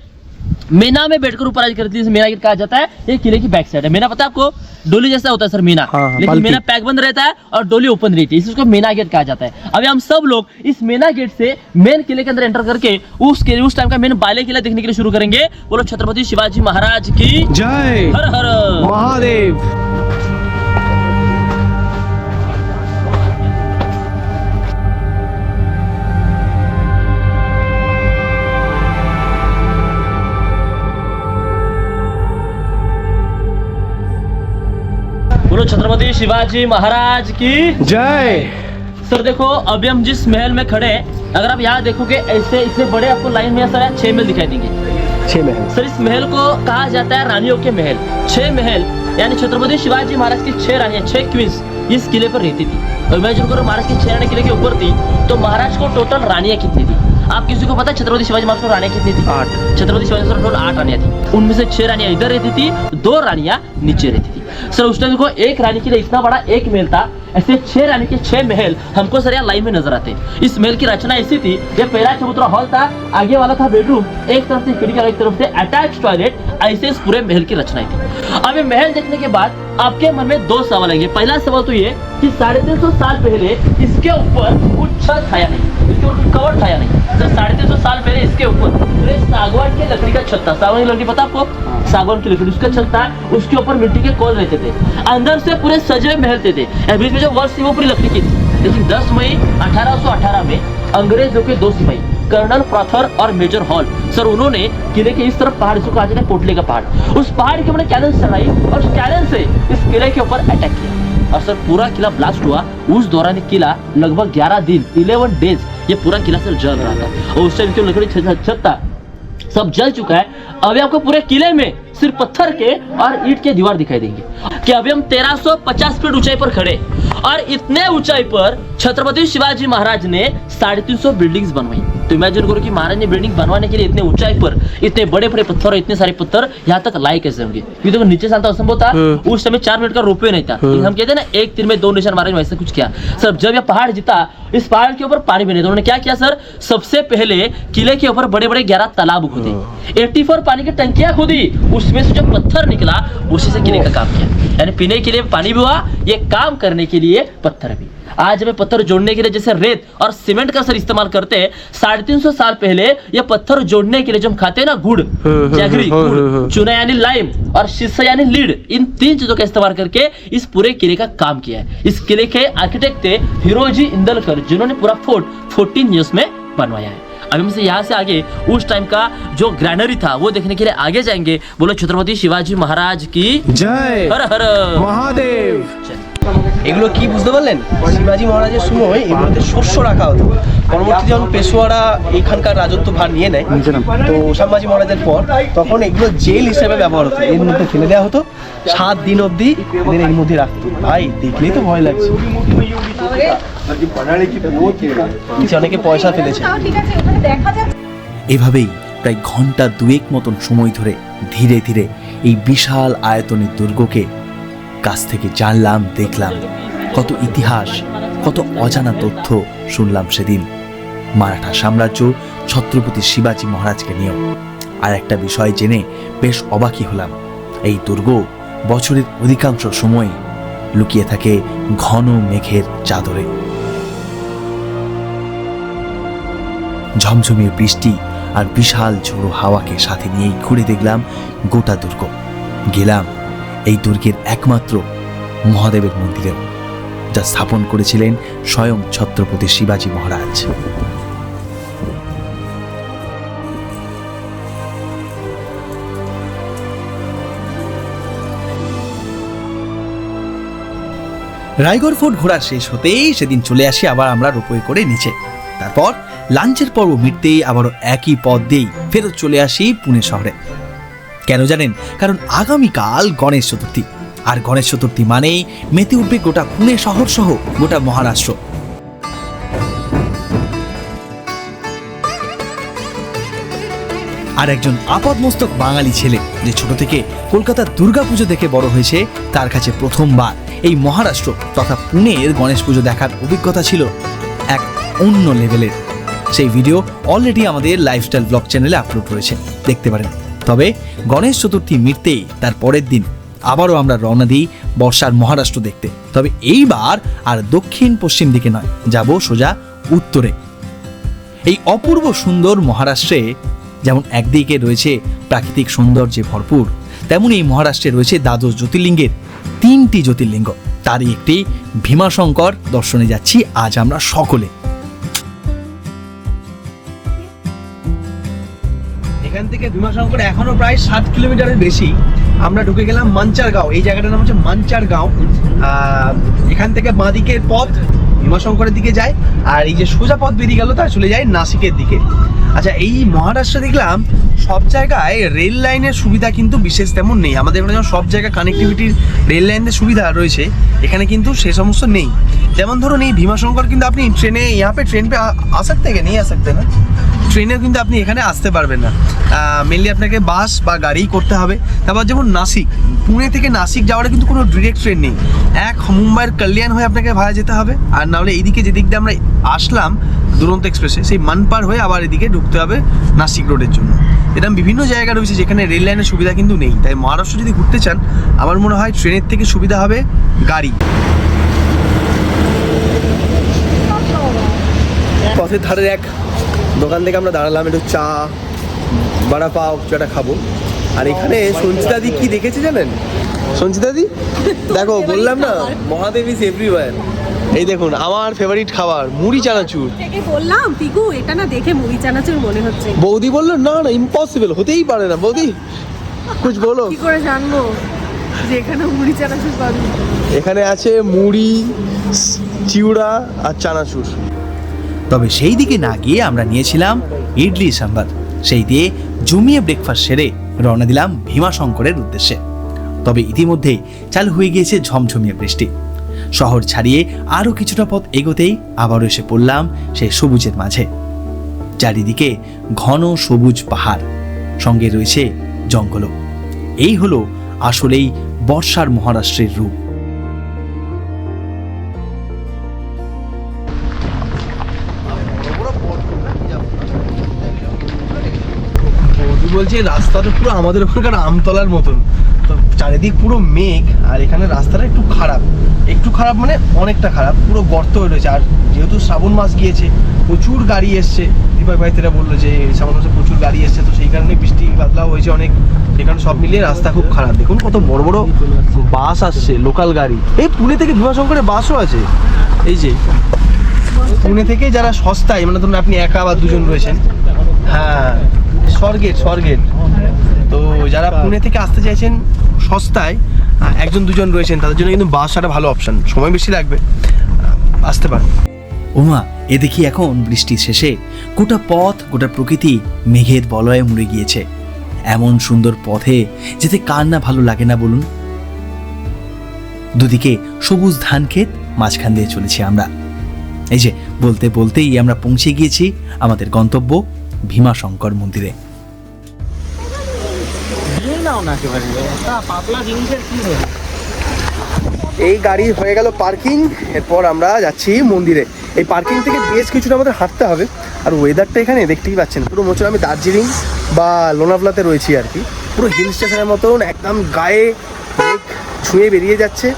मेना में बैठकर ऊपर आज करती है। मेना गेट कहा जाता है। ये किले की बैक साइड है। मेना पता है आपको, डोली जैसा होता है सर मेना, लेकिन मेना पैक बंद रहता है और डोली ओपन रहती है, इसको मेना गेट कहा जाता है। अभी हम सब लोग इस मेना गेट से मेन किले के अंदर एंटर करके उस टाइम का मेन बाले किला देखने के लिए शुरू करेंगे। बोलो छत्रपति शिवाजी महाराज की जय, हर हर महादेव। बोलो छत्रपति शिवाजी महाराज की जय। सर देखो अभी हम जिस महल में खड़े हैं, अगर आप यहाँ देखोगे ऐसे इतने बड़े आपको लाइन में सर 6 महल दिखाई देंगे। 6 महल सर इस महल को कहा जाता है रानियों के महल। 6 महल यानी छत्रपति शिवाजी महाराज की 6 रानियां, 6 क्वींस इस किले पर रहती थी। और इमेजिन करो महाराज की 6 रानी किले के ऊपर थी, तो महाराज को टोटल रानियां कितनी थी? आप किसी को पता है छत्रपति शिवाजी महाराज को रानियां कितनी थी? 8। छत्रपति शिवाजी महाराज को टोटल 8 रानियां थी। उनमें से 6 रानियां इधर रहती थी, 2 रानियां नीचे रहती थी। सर उस टाइम देखो एक रानी के लिए इतना बड़ा एक महल था, ऐसे 6 रानी के 6 महल हमको सर यहाँ लाइन में नजर आते। इस महल की रचना ऐसी थी, ये पहला चबूतरा हॉल था, आगे वाला था बेडरूम, एक तरफ से खिड़की और एक तरफ से अटैच टॉयलेट, ऐसे इस पूरे महल की रचना थी। अब ये महल देखने के बाद आपके मन में 2 सवाल आएंगे। पहला सवाल तो ये कि 350 साल पहले इसके ऊपर कुछ छत था या नहीं, इसके ऊपर कवर था या नहीं। सर 350 साल पहले इसके ऊपर पूरे सागवान की लकड़ी का छत था। सागवान की लकड़ी पता आपको, सागवान की लकड़ी उसका छत था, उसके ऊपर मिट्टी के कोल रहते थे, अंदर से पूरे सजे हुए महल थे। बीच में जो वॉल थी वो पूरी लकड़ी की थी। लेकिन 10 मई 1818 में अंग्रेजों के 2 सिपाही कर्नल प्रॉथर और मेजर हॉल सर, उन्होंने किले के इस तरफ पहाड़ जिसको कहा जाता है कोटले का पहाड़, उस पहाड़ के ऊपर कैनन चढ़ाई और उस कैनन से इस किले के ऊपर अटैक किया और सर पूरा किला ब्लास्ट हुआ। उस दौरान किला लगभग 11 दिन 11 डेज ये पूरा किला सर जल रहा था और उस टाइम जो लकड़ी छत था सब जल चुका है। अभी आपको पूरे किले में सिर्फ पत्थर के और ईंट के दीवार दिखाई देंगे कि अभी हम 1350 फीट ऊंचाई पर खड़े और इतने ऊंचाई पर छत्रपति शिवाजी महाराज ने 350 बिल्डिंग्स बनवाई। तो इमेजिन करो कि महाराज ने बिल्डिंग बनवाने के लिए इतने ऊंचाई पर इतने बड़े बड़े पत्थर और इतने सारे पत्थर यहाँ तक लाए कैसे होंगे, क्योंकि देखो नीचे से असंभव था। उस समय 4 मिनट का रोपवे नहीं था, हम कहते हैं ना एक तीर में 2 निशान मारे, वैसे कुछ किया सर। जब यह पहाड़ जीता, इस पहाड़ के ऊपर पानी भी नहीं था, उन्होंने क्या किया सर, सबसे पहले किले के ऊपर बड़े बड़े 11 तालाब खोदे, 84 पानी की टंकियां खोदी, उसमें से जो पत्थर निकला उसी से किले का काम किया। यानी पीने के लिए पानी भी हुआ, ये काम करने के लिए पत्थर भी। आज हमें पत्थर जोड़ने के लिए जैसे रेत और सीमेंट का सर इस्तेमाल करते हैं, 350 साल पहले ये पत्थर जोड़ने के लिए जो हम खाते हैं ना गुड़, जैगरी गुड़, चूना यानी लाइम और शीशा यानी लीड, इन 3 चीजों का इस्तेमाल करके इस पूरे किले का काम किया है। इस किले के आर्किटेक्ट थे हिरोजी इंदलकर, जिन्होंने पूरा फोर्ट 14 ईयर्स में बनवाया है। अभी हम से यहाँ से आगे उस टाइम का जो ग्रैनरी था वो देखने के लिए आगे जाएंगे। बोलो छत्रपति शिवाजी महाराज की जय, हर हर महादेव। এগুলো কি বুঝতে পারলেন? শিবাজি মহারাজের সময় এগুলোতে শস্য রাখা হতো। পরবর্তী যখন পেশোয়ারা এখানকার রাজত্ব ভার নিয়ে নেয়, তো সম্ভাজি মহারাজের পর তখন এগুলো জেল হিসেবে ব্যবহার হতো। এর মধ্যে ফেলে দেওয়া হতো, 7 দিন অবধি এদের এর মধ্যে রাখতো। ভাই দেখলেই তো ভয় লাগছে। নিচে অনেকে পয়সা ফেলেছে। ঠিক আছে, ওখানে দেখা যাচ্ছে। এভাবেই প্রায় ঘন্টা 2 মতন সময় ধরে ধীরে ধীরে এই বিশাল আয়তনের দুর্গকে কাছ থেকে জানলাম, দেখলাম। কত ইতিহাস, কত অজানা তথ্য শুনলাম সেদিন মারাঠা সাম্রাজ্য ছত্রপতি শিবাজি মহারাজকে নিয়েও। আর একটা বিষয় জেনে বেশ অবাকই হলাম, এই দুর্গ বছরের অধিকাংশ সময় লুকিয়ে থাকে ঘন মেঘের চাদরে। ঝমঝমিয়ে বৃষ্টি আর বিশাল ঝোড়ো হাওয়াকে সাথে নিয়েই ঘুরে দেখলাম গোটা দুর্গ। গেলাম এই দুর্গের একমাত্র মহাদেবের মন্দিরেও, যা স্থাপন করেছিলেন স্বয়ং ছত্রপতি শিবাজি মহারাজ। রায়গড় ফোর্ট ঘোরা শেষ হতেই সেদিন চলে আসি আবার আমরা রোপওয়ে করে নিচে। তারপর লাঞ্চের পর্ব মিটতেই আবারও একই পথ দিয়েই ফেরত চলে আসি পুনে শহরে। কেন জানেন? কারণ আগামীকাল গণেশ চতুর্থী, আর গণেশ চতুর্থী মানেই মেতে উঠবে গোটা পুনে শহর সহ গোটা মহারাষ্ট্র। আর একজন আপাদমস্তক বাঙালি ছেলে যে ছোট থেকে কলকাতার দুর্গাপুজো দেখে বড় হয়েছে, তার কাছে প্রথমবার এই মহারাষ্ট্র তথা পুনের গণেশ পুজো দেখার অভিজ্ঞতা ছিল এক অন্য লেভেলের। সেই ভিডিও অলরেডি আমাদের লাইফস্টাইল ব্লগ চ্যানেলে আপলোড রয়েছে, দেখতে পারেন। তবে গণেশ চতুর্থী মিটতেই তার পরের দিন আবারও আমরা রওনা দিই বর্ষার মহারাষ্ট্র দেখতে। তবে এইবার আর দক্ষিণ পশ্চিম দিকে নয়, যাব সোজা উত্তরে। এই অপূর্ব সুন্দর মহারাষ্ট্রে যেমন একদিকে রয়েছে প্রাকৃতিক সৌন্দর্যে ভরপুর, তেমনি এই মহারাষ্ট্রে রয়েছে দ্বাদশ জ্যোতির্লিঙ্গের 3টি জ্যোতির্লিঙ্গ। তারই একটি ভীমাশঙ্কর দর্শনে যাচ্ছি আজ আমরা সকলে। এখান থেকে ভীমাশঙ্কর এখনো প্রায় 7 কিলোমিটারের বেশি। আমরা ঢুকে গেলাম মাঞ্চারগাঁও। এই জায়গাটার নাম হচ্ছে মাঞ্চারগাঁও। এখান থেকে বাঁদিকের পথ ভীমাশঙ্করের দিকে যায়, আর এই যে সোজা পথ বেরিয়ে গেল তা চলে যায় নাসিকের দিকে। আচ্ছা, এই মহারাষ্ট্রে দেখলাম সব জায়গায় রেল লাইনের সুবিধা কিন্তু বিশেষ তেমন নেই। আমাদের এখানে যেমন সব জায়গায় কানেক্টিভিটির রেল লাইনের সুবিধা রয়েছে, এখানে কিন্তু সে সমস্ত নেই। যেমন ধরুন এই ভীমাশঙ্কর কিন্তু আপনি ট্রেনে ট্রেন পে আ सकते हैं नहीं आ सकते না, ট্রেনেও কিন্তু আপনি এখানে আসতে পারবেন না। মেনলি আপনাকে বাস বা গাড়ি করতে হবে। তারপর যেমন নাসিক, পুনে থেকে নাসিক যাওয়ার কিন্তু কোনো ডিরেক্ট ট্রেন নেই। এক মুম্বাইয়ের কল্যাণ হয়ে আপনাকে ভাড়া যেতে হবে, আর নাহলে এইদিকে যেদিক দিয়ে আমরা আসলাম দুরন্ত এক্সপ্রেসে, সেই মানপার হয়ে আবার এদিকে ঢুকতে হবে নাসিক রোডের জন্য। এরকম বিভিন্ন জায়গা রয়েছে যেখানে রেল লাইনের সুবিধা কিন্তু নেই। তাই মহারাষ্ট্র যদি ঘুরতে চান, আমার মনে হয় ট্রেনের থেকে সুবিধা হবে গাড়ি। পথের ধারের এক দোকান থেকে আমরা দাঁড়ালাম, একটু চা বড়া পাও যেটা খাবো। আর এখানে সঞ্চিতাদি কি দেখেছি জানেন? সঞ্চিতাদি দেখো, বললাম না মহাদেব ইজ এভরিওয়্যার। এই দেখুন আমার ফেভারিট খাবার মুড়ি চানাচুর। থেকে বললাম পিকু এটা না দেখে মুড়ি চানাচুর মনে হচ্ছে। বৌদি বললো না না ইম্পসিবল, হতেই পারে না। বৌদি কুছ বলো। কি করে জানবো যে এখানে মুড়ি চানাচুর পাবি? এখানে আছে মুড়ি, চিউড়া আর চানাচুর। তবে সেই দিকে না গিয়ে আমরা নিয়েছিলাম ইডলি সাম্বার। সেই দিয়ে জমিয়ে ব্রেকফাস্ট সেরে রওনা দিলাম ভীমাশঙ্করের উদ্দেশ্যে। তবে ইতিমধ্যেই চালু হয়ে গিয়েছে ঝমঝমিয়ে বৃষ্টি। শহর ছাড়িয়ে আরও কিছুটা পথ এগোতেই আবারও এসে পড়লাম সেই সবুজের মাঝে। চারিদিকে ঘন সবুজ পাহাড়, সঙ্গে রয়েছে জঙ্গলও। এই হলো আসলেই বর্ষার মহারাষ্ট্রের রূপ। বলছে রাস্তাটা পুরো আমাদের ওখানকার আমতলার মতন, তো চারিদিক পুরো মেঘ। আর এখানে রাস্তাটা একটু খারাপ মানে অনেকটা খারাপ, পুরো গর্ত হয়ে রয়েছে। আর যেহেতু শ্রাবণ মাস গিয়েছে, প্রচুর গাড়ি এসছে। দীপক ভাই তেরা বললো যে শ্রাবণ মাসে প্রচুর গাড়ি এসছে, তো সেই কারণে বৃষ্টি বাদলাও হয়েছে অনেক। সেখানে সব মিলিয়ে রাস্তা খুব খারাপ। দেখুন কত বড় বড় বাস আসছে, লোকাল গাড়ি। এই পুনে থেকে ভীমাশঙ্করে বাসও আছে। এই যে পুনে থেকে যারা সস্তায়, মানে ধরুন আপনি একা বা দুজন রয়েছেন, হ্যাঁ স্বর্গেট। তো যারা পুনে থেকে আসতে চাইছেন সস্তায়, একজন দুজন রয়েছেন তাদের জন্য কিন্তু বাস একটা ভালো অপশন, সময় বেশি লাগবে, আসতে পারেন। ওমা, এ দেখি এখন বৃষ্টির শেষে গোটা পথ, গোটা প্রকৃতি মেঘের বলয়ে মুড়ে গিয়েছে। এমন সুন্দর পথে যেতে কার না ভালো লাগে না বলুন? দুদিকে সবুজ ধান ক্ষেত, মাঝখান দিয়ে চলেছি আমরা। এই যে বলতে বলতেই আমরা পৌঁছে গিয়েছি আমাদের গন্তব্য ভীমাশঙ্কর মন্দিরে। এই গাড়ি হয়ে গেল পার্কিং, এরপর আমরা যাচ্ছি মন্দিরে। এই পার্কিং থেকে বেশ কিছুটা আমাদের হাঁটতে হবে। আর ওয়েদারটা এখানে দেখতেই পাচ্ছেন, পুরো মোচন আমি দার্জিলিং বা লোনাভলাতে রয়েছি আর কি। পুরো হিল স্টেশনের মতন একদম গায়ে মেঘ ছুঁয়ে বেরিয়ে যাচ্ছে।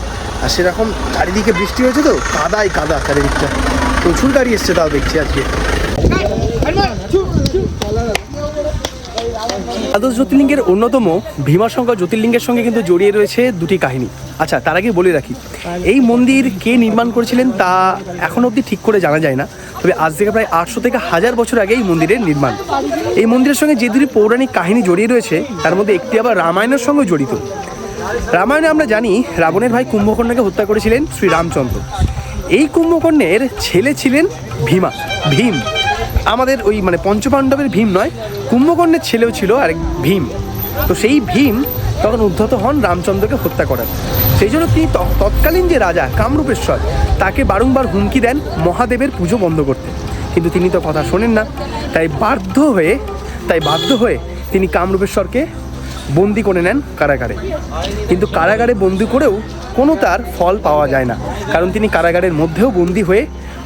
আর সেরকম চারিদিকে বৃষ্টি হয়েছে, তো কাদাই কাদা চারিদিকটা, প্রচুর গাড়ি এসছে তাও দেখছি আজকে। দ্বাদশ জ্যোতির্লিঙ্গের অন্যতম ভীমাশঙ্কর জ্যোতির্লিঙ্গের সঙ্গে কিন্তু জড়িয়ে রয়েছে দুটি কাহিনী। আচ্ছা, তার আগে বলে রাখি, এই মন্দির কে নির্মাণ করেছিলেন তা এখন অবধি ঠিক করে জানা যায় না। তবে আজ থেকে প্রায় 800 থেকে 1000 বছর আগে এই মন্দিরের নির্মাণ। এই মন্দিরের সঙ্গে যে দুটি পৌরাণিক কাহিনী জড়িয়ে রয়েছে তার মধ্যে একটি আবার রামায়ণের সঙ্গে জড়িত। রামায়ণে আমরা জানি রাবণের ভাই কুম্ভকর্ণকে হত্যা করেছিলেন শ্রীরামচন্দ্র। এই কুম্ভকর্ণের ছেলে ছিলেন ভীম। আমাদের ওই মানে পঞ্চপাণ্ডবের ভীম নয়, কুম্ভকর্ণের ছেলেও ছিল আরেক ভীম। তো সেই ভীম তখন উদ্ধত হন রামচন্দ্রকে হত্যা করেন। সেই জন্য তিনি তৎকালীন যে রাজা কামরূপেশ্বর তাকে বারংবার হুমকি দেন মহাদেবের পুজো বন্ধ করতে, কিন্তু তিনি তো কথা শোনেন না। তাই বাধ্য হয়ে তিনি কামরূপেশ্বরকে বন্দি করে নেন কারাগারে। কিন্তু কারাগারে বন্দি করেও কোনো তার ফল পাওয়া যায় না, কারণ তিনি কারাগারের মধ্যেও বন্দি হয়ে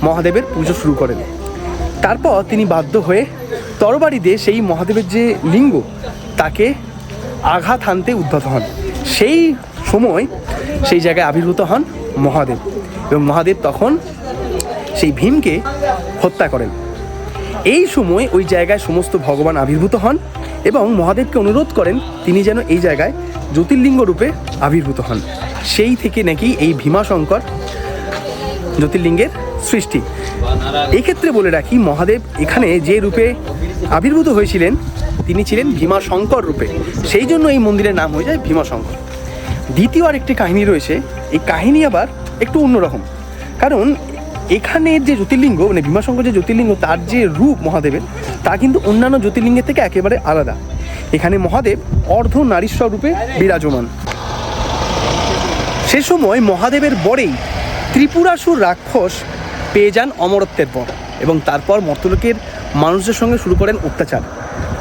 মহাদেবের পুজো শুরু করেন। তারপর তিনি বাধ্য হয়ে তরবারি দিয়ে সেই মহাদেবের যে লিঙ্গ তাকে আঘাত হানতে উদ্যত হন। সেই সময় সেই জায়গায় আবির্ভূত হন মহাদেব, এবং মহাদেব তখন সেই ভীমকে হত্যা করেন। এই সময় ওই জায়গায় সমস্ত ভগবান আবির্ভূত হন এবং মহাদেবকে অনুরোধ করেন তিনি যেন এই জায়গায় জ্যোতির্লিঙ্গ রূপে আবির্ভূত হন। সেই থেকে নাকি এই ভীমাশঙ্কর জ্যোতির্লিঙ্গের সৃষ্টি। এই ক্ষেত্রে বলে রাখি, মহাদেব এখানে যে রূপে আবির্ভূত হয়েছিলেন তিনি ছিলেন ভীমাশঙ্কর রূপে, সেই জন্য এই মন্দিরের নাম হয়ে যায় ভীমাশঙ্কর। দ্বিতীয় আরেকটি কাহিনী রয়েছে, এই কাহিনী আবার একটু অন্যরকম, কারণ এখানের যে জ্যোতির্লিঙ্গ মানে ভীমাশঙ্কর যে জ্যোতির্লিঙ্গ তার যে রূপ মহাদেবের তা কিন্তু অন্যান্য জ্যোতির্লিঙ্গের থেকে একেবারে আলাদা। এখানে মহাদেব অর্ধ নারীশ্বর রূপে বিরাজমান। সে সময় মহাদেবের বরেই ত্রিপুরাসুর রাক্ষস পেয়ে যান অমরত্বের পর, এবং তারপর মর্তলোকের মানুষদের সঙ্গে শুরু করেন অত্যাচার।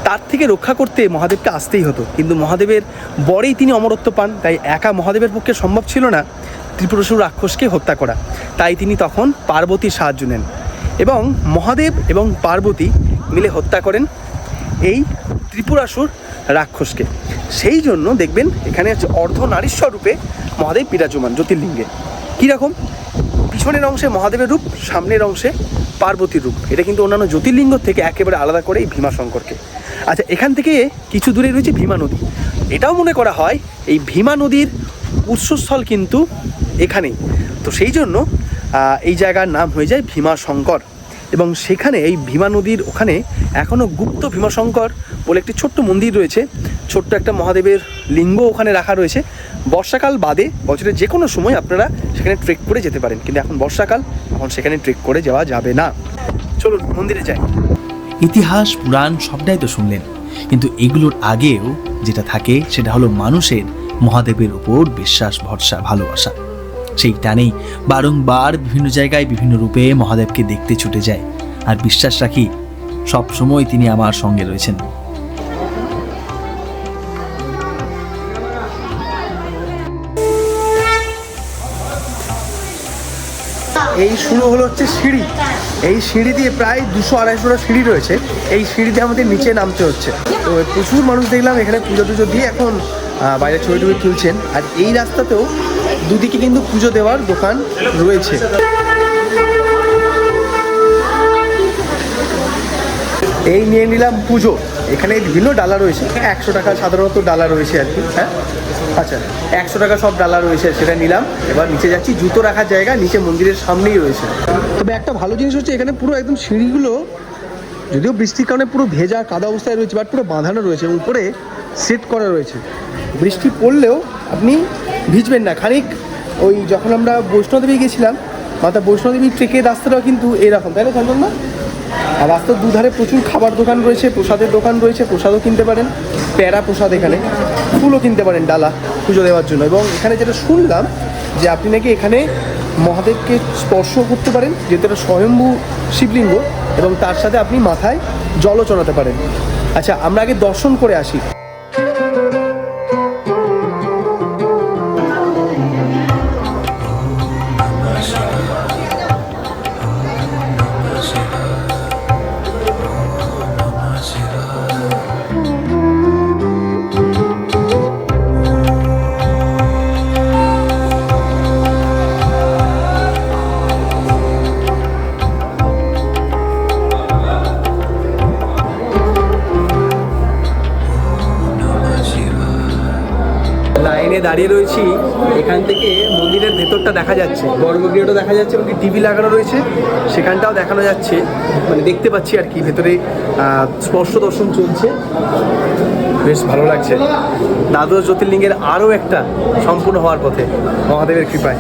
তার থেকে রক্ষা করতে মহাদেবকে আসতেই হতো, কিন্তু মহাদেবের বরেই তিনি অমরত্ব পান। তাই একা মহাদেবের পক্ষে সম্ভব ছিল না ত্রিপুরাসুর রাক্ষসকে হত্যা করা। তাই তিনি তখন পার্বতীর সাহায্য নেন এবং মহাদেব এবং পার্বতী মিলে হত্যা করেন এই ত্রিপুরাসুর রাক্ষসকে। সেই জন্য দেখবেন এখানে হচ্ছে অর্ধ নারীশ্বর রূপে মহাদেব বিরাজমান জ্যোতির্লিঙ্গে। কীরকম? পিছনের অংশে মহাদেবের রূপ, সামনের অংশে পার্বতীর রূপ। এটা কিন্তু অন্যান্য জ্যোতির্লিঙ্গ থেকে একেবারে আলাদা করে এই ভীমাশঙ্করকে। আচ্ছা, এখান থেকে কিছু দূরে রয়েছে ভীমা নদী। এটাও মনে করা হয় এই ভীমা নদীর উৎসস্থল কিন্তু এখানেই। তো সেই জন্য এই জায়গার নাম হয়ে যায় ভীমাশঙ্কর। এবং সেখানে এই ভীমা নদীর ওখানে এখনও গুপ্ত ভীমাশঙ্কর বলে একটি ছোট্ট মন্দির রয়েছে, ছোট্ট একটা মহাদেবের লিঙ্গ ওখানে রাখা রয়েছে। বর্ষাকাল বাদে বছরের যে কোনো সময় আপনারা সেখানে ট্রেক করে যেতে পারেন, কিন্তু এখন বর্ষাকাল, এখন সেখানে ট্রেক করে যাওয়া যাবে না। চলুন মন্দিরে যাই। ইতিহাস, পুরাণ সবটাই তো শুনলেন, কিন্তু এগুলোর আগেও যেটা থাকে সেটা হলো মানুষের মহাদেবের উপর বিশ্বাস, ভরসা, ভালোবাসা। সেই টানেই বারংবার বিভিন্ন জায়গায় বিভিন্ন রূপে মহাদেবকে দেখতে ছুটে যায়, আর বিশ্বাস রাখি সব সময় তিনি আমার সঙ্গে রয়েছেন। এই শুরু হলো হচ্ছে সিঁড়ি। এই সিঁড়ি দিয়ে প্রায় 200-250টা সিঁড়ি রয়েছে। এই সিঁড়িতে আমাদের নিচে নামতে হচ্ছে। তো প্রচুর মানুষ দেখলাম এখানে পুজো টুজো দিয়ে এখন বাইরে ছবি টবি তুলছেন। আর এই রাস্তাতেও দুদিকে কিন্তু পুজো দেওয়ার দোকান রয়েছে। এই নিয়ে নিলাম পুজো। এখানে বিভিন্ন ডালা রয়েছে, 100 টাকা সাধারণত ডালা রয়েছে আর কি। হ্যাঁ, আচ্ছা, 100 টাকা সব ডালা রয়েছে, সেটা নিলাম। এবার নিচে যাচ্ছি, জুতো রাখার জায়গা নিচে মন্দিরের সামনেই রয়েছে। তবে একটা ভালো জিনিস হচ্ছে এখানে পুরো একদম সিঁড়িগুলো যদিও বৃষ্টির কারণে পুরো ভেজা কাদা অবস্থায় রয়েছে, বাট পুরো বাঁধানো রয়েছে এবং উপরে সেট করা রয়েছে। বৃষ্টি পড়লেও আপনি ভিজবেন না। খানিক ওই যখন আমরা বৈষ্ণোদেবী গেছিলাম, মাতা বৈষ্ণোদেবীর ট্রেকের রাস্তাটাও কিন্তু এরকম, তাই না চন্দন না? আর রাস্তার দুধারে প্রচুর খাবার দোকান রয়েছে, প্রসাদের দোকান রয়েছে, প্রসাদও কিনতে পারেন, প্যারা প্রসাদ, এখানে ফুলও কিনতে পারেন ডালা পুজো দেওয়ার জন্য। এবং এখানে যেটা শুনলাম যে আপনি নাকি এখানে মহাদেবকে স্পর্শ করতে পারেন, যেহেতু এটা স্বয়ম্ভু শিবলিঙ্গ, এবং তার সাথে আপনি মাথায় জলও চড়াতে পারেন। আচ্ছা, আমরা আগে দর্শন করে আসি। লাইনে দাঁড়িয়ে রয়েছি, এখান থেকে মন্দিরের ভেতরটা দেখা যাচ্ছে, গর্ভগৃহটা দেখা যাচ্ছে, এবং টিভি লাগানো রয়েছে সেখানটাও দেখানো যাচ্ছে, মানে দেখতে পাচ্ছি আর কি। ভেতরে স্পর্শ দর্শন চলছে, বেশ ভালো লাগছে। দ্বাদশ জ্যোতির্লিঙ্গের আরও একটা সম্পূর্ণ হওয়ার পথে মহাদেবের কৃপায়।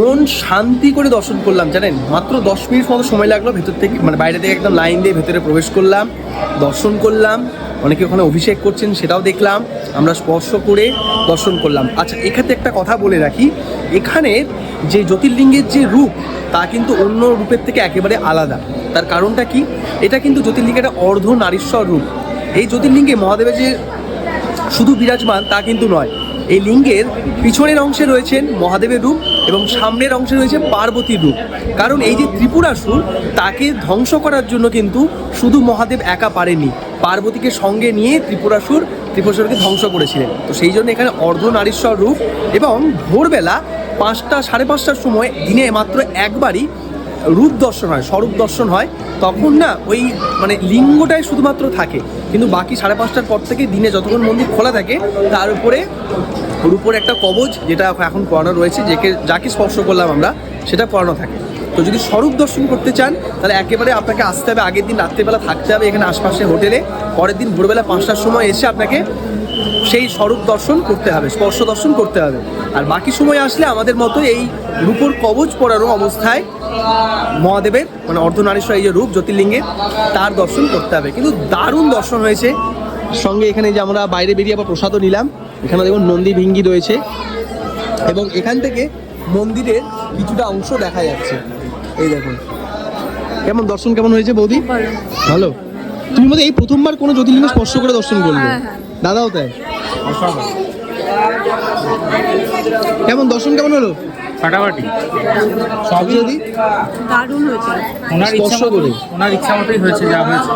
মন শান্তি করে দর্শন করলাম, জানেন, মাত্র 10 মিনিট মতো সময় লাগলো। ভেতর থেকে মানে বাইরে থেকে একদম লাইন দিয়ে ভেতরে প্রবেশ করলাম, দর্শন করলাম। অনেকে ওখানে অভিষেক করছেন সেটাও দেখলাম, আমরা স্পর্শ করে দর্শন করলাম। আচ্ছা, এখানে একটা কথা বলে রাখি, এখানে যে জ্যোতির্লিঙ্গের যে রূপ তা কিন্তু অন্য রূপের থেকে একেবারে আলাদা। তার কারণটা কি? এটা কিন্তু জ্যোতির্লিঙ্গের একটা অর্ধ নারীশ্বর রূপ। এই জ্যোতির্লিঙ্গে মহাদেবের যে শুধু বিরাজমান তা কিন্তু নয়, এই লিঙ্গের পিছনের অংশে রয়েছেন মহাদেবের রূপ এবং সামনের অংশে রয়েছে পার্বতীর রূপ। কারণ এই যে ত্রিপুরাসুর, তাকে ধ্বংস করার জন্য কিন্তু শুধু মহাদেব একা পারেননি, পার্বতীকে সঙ্গে নিয়ে ত্রিপুরাসুরকে ধ্বংস করেছিলেন। তো সেই জন্য এখানে অর্ধ নারীশ্বর রূপ। এবং ভোরবেলা 5টা সাড়ে 5টার সময় দিনে মাত্র একবারই রূপ দর্শন হয়, স্বরূপ দর্শন হয়। তখন না ওই মানে লিঙ্গটাই শুধুমাত্র থাকে, কিন্তু বাকি 5:30টার পর থেকে দিনে যতক্ষণ মন্দির খোলা থাকে তার উপরে একটা কবচ, যেটা এখন পরানো রয়েছে, যাকে স্পর্শ করলাম আমরা, সেটা পরানো থাকে। তো যদি স্বরূপ দর্শন করতে চান তাহলে একেবারে আপনাকে আসতে হবে, আগের দিন রাত্রেবেলা থাকতে হবে এখানে আশপাশে হোটেলে, পরের দিন ভোরবেলা 5টার সময় এসে আপনাকে সেই স্বরূপ দর্শন করতে হবে, স্পর্শ দর্শন করতে হবে। আর বাকি সময় আসলে আমাদের মতো এই রূপোর কবচ পরানো অবস্থায় মহাদেবের মানে অর্ধনারীশ্বর এই যে রূপ জ্যোতির্লিঙ্গে, তার দর্শন করতে হবে। কিন্তু দারুণ দর্শন হয়েছে। সঙ্গে এখানে যে আমরা বাইরে বেরিয়ে আবার প্রসাদও নিলাম, এখানে দেখুন নন্দী ভিঙ্গি রয়েছে, এবং এখান থেকে মন্দিরের কিছুটা অংশ দেখা যাচ্ছে। এই দেখুন কেমন দর্শন কেমন হয়েছে বৌদি? ভালো। তুমি বোধহয় এই প্রথমবার কোনো জ্যোতির্লিঙ্গ স্পর্শ করে দর্শন করলে? দাদাও তাই? কেমন দর্শন কেমন হলো? ফাটাফাটি, সবই যদি দারুণ হয়েছে। ওনার ইচ্ছা মতোই হয়েছে যা হয়েছে।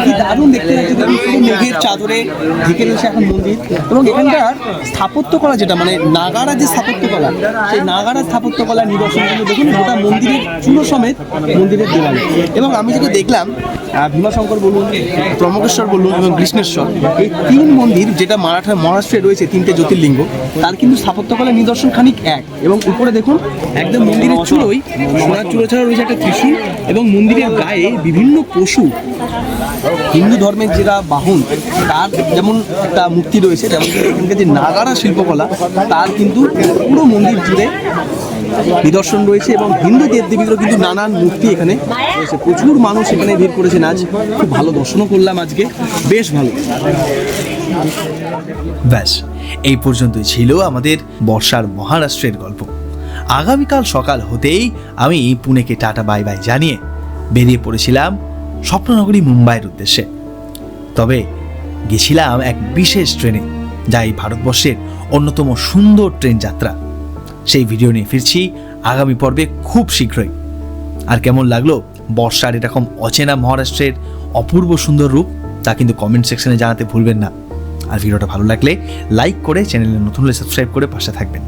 কি দারুণ দেখতে লাগছে, দেখুন পুরো মেঘের চাদরে ঢেকে রয়েছে এখন মন্দির। এবং এখানকার স্থাপত্যকলা যেটা মানে নাগারা যে স্থাপত্যকলা, সেই নাগারা স্থাপত্যকলার নিদর্শনগুলো দেখুন গোটা মন্দিরের চূড়ো সমেত মন্দিরের দেওয়ালে। এবং আমি যেটা দেখলাম, ভীমাশঙ্কর বলুন, ত্রম্বকেশ্বর বলুন এবং কৃষ্ণেশ্বর, এই 3 মন্দির যেটা মহারাষ্ট্রে রয়েছে 3টে জ্যোতির্লিঙ্গ, তার কিন্তু স্থাপত্যকলার নিদর্শন খানিক এক। এবং উপরে দেখুন একদম মন্দিরের চূড়োই সোনার চূড়ো ছাড়া রয়েছে একটা ত্রিশূল, এবং মন্দিরের গায়ে বিভিন্ন পশু, হিন্দু ধর্মের যেটা বাহন তার যেমন একটা মূর্তি রয়েছে, যেমন এখানকার যে নাগারা শিল্পকলা তার কিন্তু পুরো মন্দির জুড়ে নিদর্শন রয়েছে। এবং হিন্দু দেবদেবীদেরও কিন্তু নানান মূর্তি এখানে রয়েছে। প্রচুর মানুষ এখানে ভিড় করেছেন আজ, খুব ভালো দর্শনও করলাম আজকে, বেশ ভালো। ব্যাস, এই পর্যন্তই ছিল আমাদের বর্ষার মহারাষ্ট্রের গল্প। আগামীকাল সকাল হতেই আমি পুনেকে টাটা বাই বাই জানিয়ে বেরিয়ে পড়েছিলাম স্বপ্ননগরী মুম্বাইয়ের উদ্দেশ্যে। তবে গেছিলাম এক বিশেষ ট্রেনে, যা এই ভারতবর্ষের অন্যতম সুন্দর ট্রেন যাত্রা। সেই ভিডিও নিয়ে ফিরছি আগামী পর্বে খুব শীঘ্রই। আর কেমন লাগলো বর্ষার এরকম অচেনা মহারাষ্ট্রের অপূর্ব সুন্দর রূপ, তা কিন্তু কমেন্ট সেকশনে জানাতে ভুলবেন না। আর ভিডিওটা ভালো লাগলে লাইক করে, চ্যানেলে নতুন হলে সাবস্ক্রাইব করে পাশে থাকবেন।